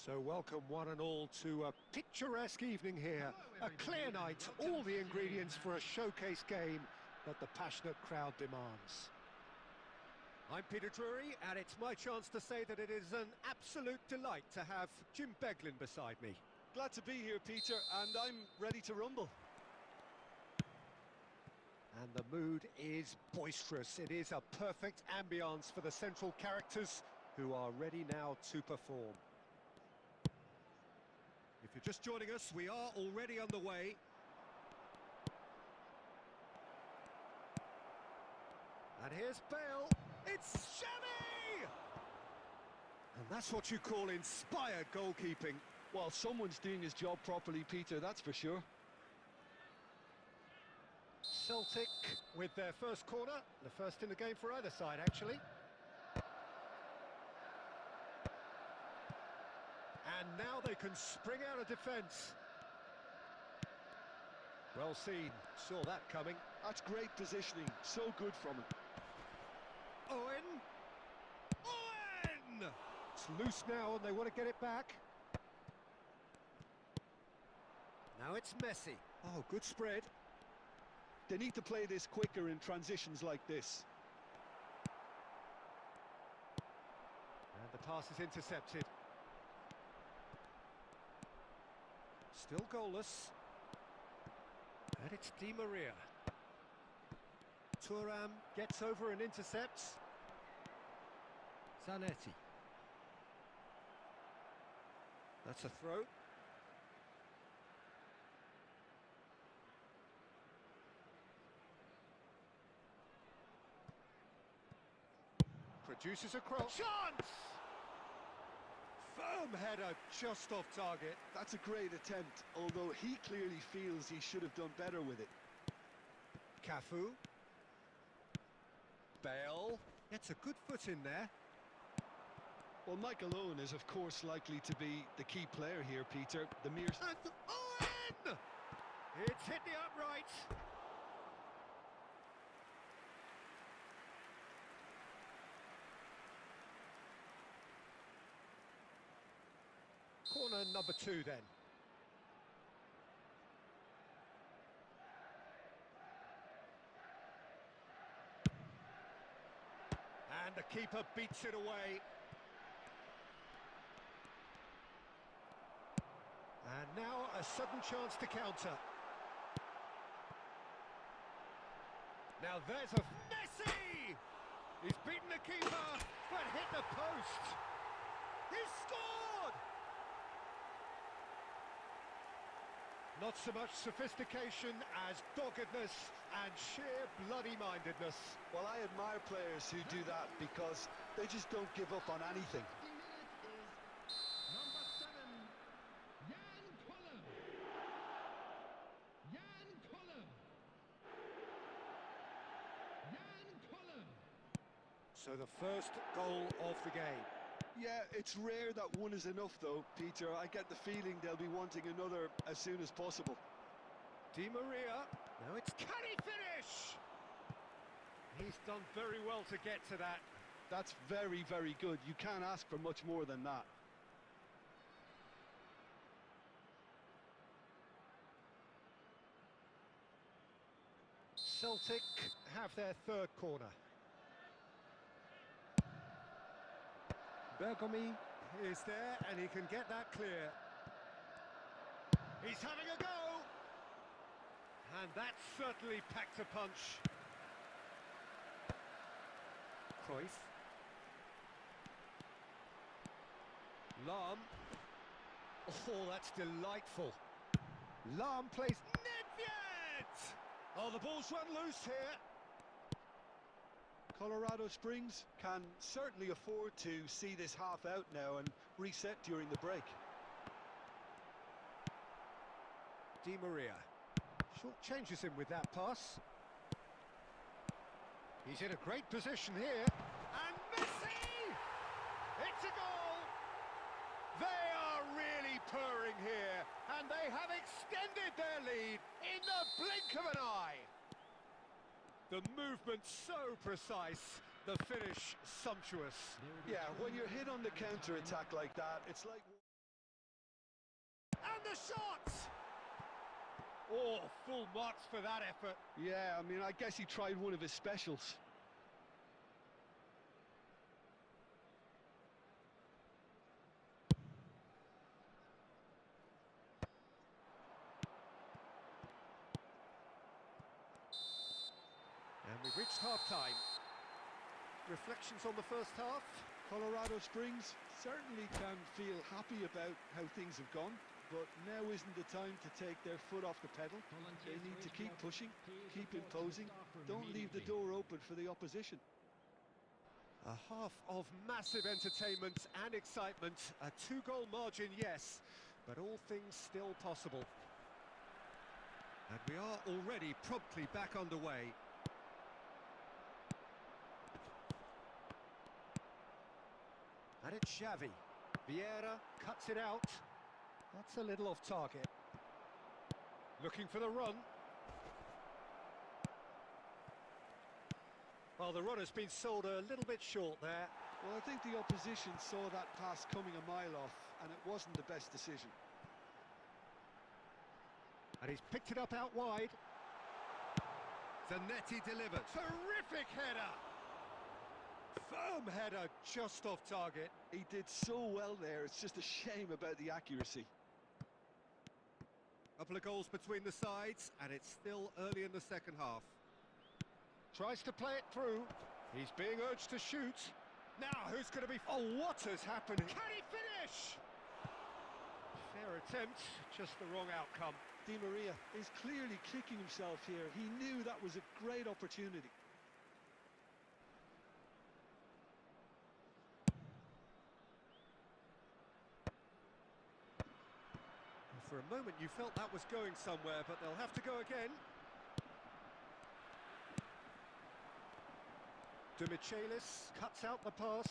So welcome one and all to a picturesque evening here. A clear night, all the ingredients for a showcase game that the passionate crowd demands. I'm Peter Drury, and it's my chance to say that it is an absolute delight to have Jim Beglin beside me. Glad to be here, Peter, and I'm ready to rumble. And the mood is boisterous. It is a perfect ambience for the central characters who are ready now to perform. If you're just joining us, we are already underway. And here's Bale. It's Xavi! And that's what you call inspired goalkeeping. Well, someone's doing his job properly, Peter, that's for sure. Celtic with their first corner, the first in the game for either side, actually. And now they can spring out of defence. Well seen, saw that coming. That's great positioning, so good from him. Owen! Owen! It's loose now and they want to get it back. Now it's Messi. Oh, good spread. They need to play this quicker in transitions like this. And the pass is intercepted. Still goalless. And it's Di Maria. Thuram gets over and intercepts. Zanetti. That's a throw. Produces a cross. Chance! Firm header just off target. That's a great attempt, although he clearly feels he should have done better with it. Cafu. Bale. Gets a good foot in there. Well, Michael Owen is, of course, likely to be the key player here, Peter. The mere... And Owen! It's hit the upright. Corner number 2 then. And the keeper beats it away. And now a sudden chance to counter. Now there's a Messi! He's beaten the keeper, but hit the post. He's scored! Not so much sophistication as doggedness and sheer bloody-mindedness. Well, I admire players who do that because they just don't give up on anything. So the first goal of the game. Yeah, it's rare that one is enough, though, Peter. I get the feeling they'll be wanting another as soon as possible. Di Maria. Now it's... Can he finish? He's done very well to get to that. That's very, very good. You can't ask for much more than that. Celtic have their third corner. Bergomi is there and he can get that clear. He's having a go! And that certainly packed a punch. Cruyff. Lahm. Oh, that's delightful. Lahm plays Nedved! Oh, the ball's run loose here. Colorado Springs can certainly afford to see this half out now and reset during the break. Di Maria. Short changes him with that pass. He's in a great position here. And Messi! It's a goal! They are really purring here, and they have extended their lead in the blink of an eye. The movement so precise, the finish sumptuous. Yeah, when you're hit on the counter-attack like that, it's like... And the shot! Oh, full marks for that effort. Yeah, I mean, I guess he tried one of his specials. And we've reached half-time. Reflections on the first half? Colorado Springs certainly can feel happy about how things have gone, but now isn't the time to take their foot off the pedal. They need to keep pushing, keep imposing, don't leave the door open for the opposition. A half of massive entertainment and excitement. A two-goal margin, yes, but all things still possible. And we are already promptly back underway. And it's Xavi. Vieira cuts it out. That's a little off target. Looking for the run. Well, the run has been sold a little bit short there. Well, I think the opposition saw that pass coming a mile off, and it wasn't the best decision. And he's picked it up out wide. Zanetti delivered. Terrific header! Firm header, just off target. He did so well there, it's just a shame about the accuracy. Couple of goals between the sides, and it's still early in the second half. Tries to play it through. He's being urged to shoot. Now, who's going to be... Oh, what has happened? Can he finish? Fair attempt, just the wrong outcome. Di Maria is clearly kicking himself here. He knew that was a great opportunity. For a moment you felt that was going somewhere, but they'll have to go again. De Michelis cuts out the pass.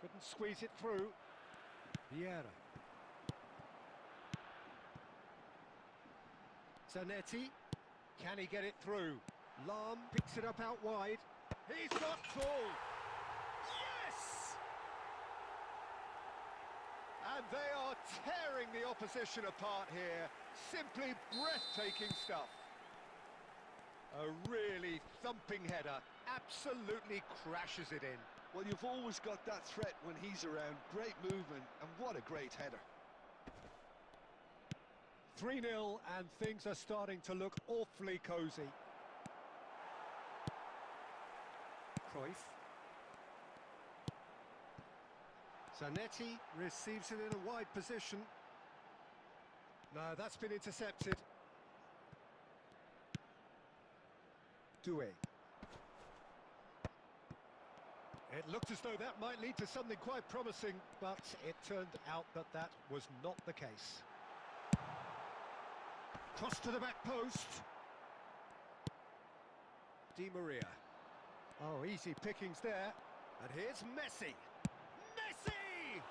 Couldn't squeeze it through. Vieira. Zanetti. Can he get it through? Lam picks it up out wide. He's got full. Yes! And they are tearing the opposition apart here. Simply breathtaking stuff. A really thumping header. Absolutely crashes it in. Well, you've always got that threat when he's around. Great movement, and what a great header. 3-0, and things are starting to look awfully cosy. Cruyff. Zanetti receives it in a wide position. No, that's been intercepted. Doué. It looked as though that might lead to something quite promising, but it turned out that that was not the case. Cross to the back post. Di Maria. Oh, easy pickings there. And here's Messi. Messi!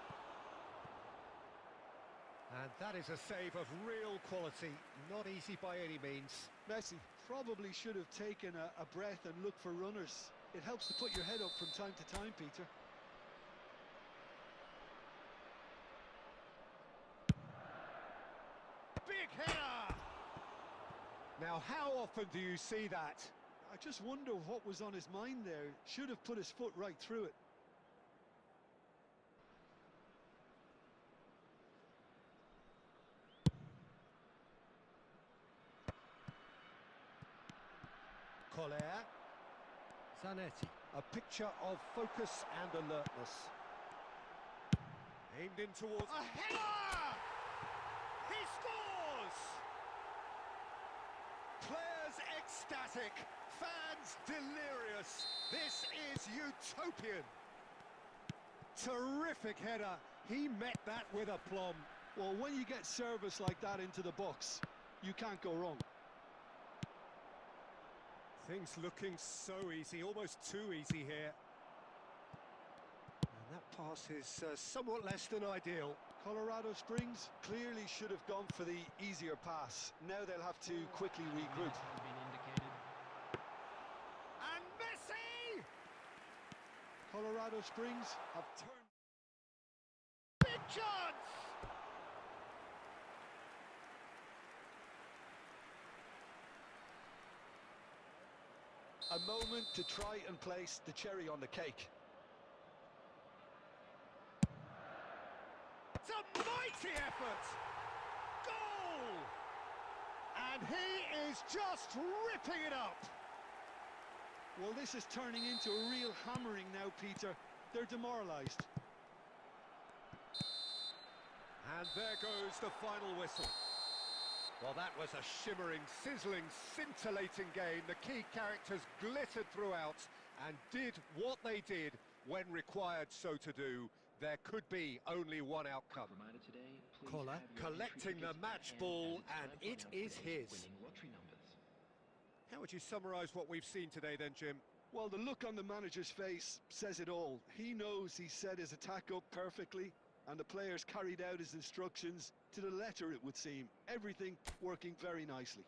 And that is a save of real quality. Not easy by any means. Messi probably should have taken a breath and looked for runners. It helps to put your head up from time to time, Peter. Big header! Now, how often do you see that? I just wonder what was on his mind there. Should have put his foot right through it. Collier. Zanetti. A picture of focus and alertness. Aimed in towards... A header! He scores! Players ecstatic. Fans delirious. This is utopian. Terrific header. He met that with aplomb. Well, when you get service like that into the box, you can't go wrong. Things looking so easy, almost too easy here. And that pass is somewhat less than ideal. Colorado Springs clearly should have gone for the easier pass. Now they'll have to quickly regroup. And Messi! Colorado Springs have turned... Big chance! A moment to try and place the cherry on the cake. It's a mighty effort! Goal! And he is just ripping it up! Well, this is turning into a real hammering now, Peter. They're demoralised. And there goes the final whistle. Well, that was a shimmering, sizzling, scintillating game. The key characters glittered throughout and did what they did when required so to do. There could be only one outcome. Reminder today, please Collar have your collecting entry the tickets match at hand, ball, as and it's it time to is announce today's his. winning lottery numbers. How would you summarise what we've seen today then, Jim? Well, the look on the manager's face says it all. He knows he set his attack up perfectly, and the players carried out his instructions to the letter, it would seem. Everything working very nicely.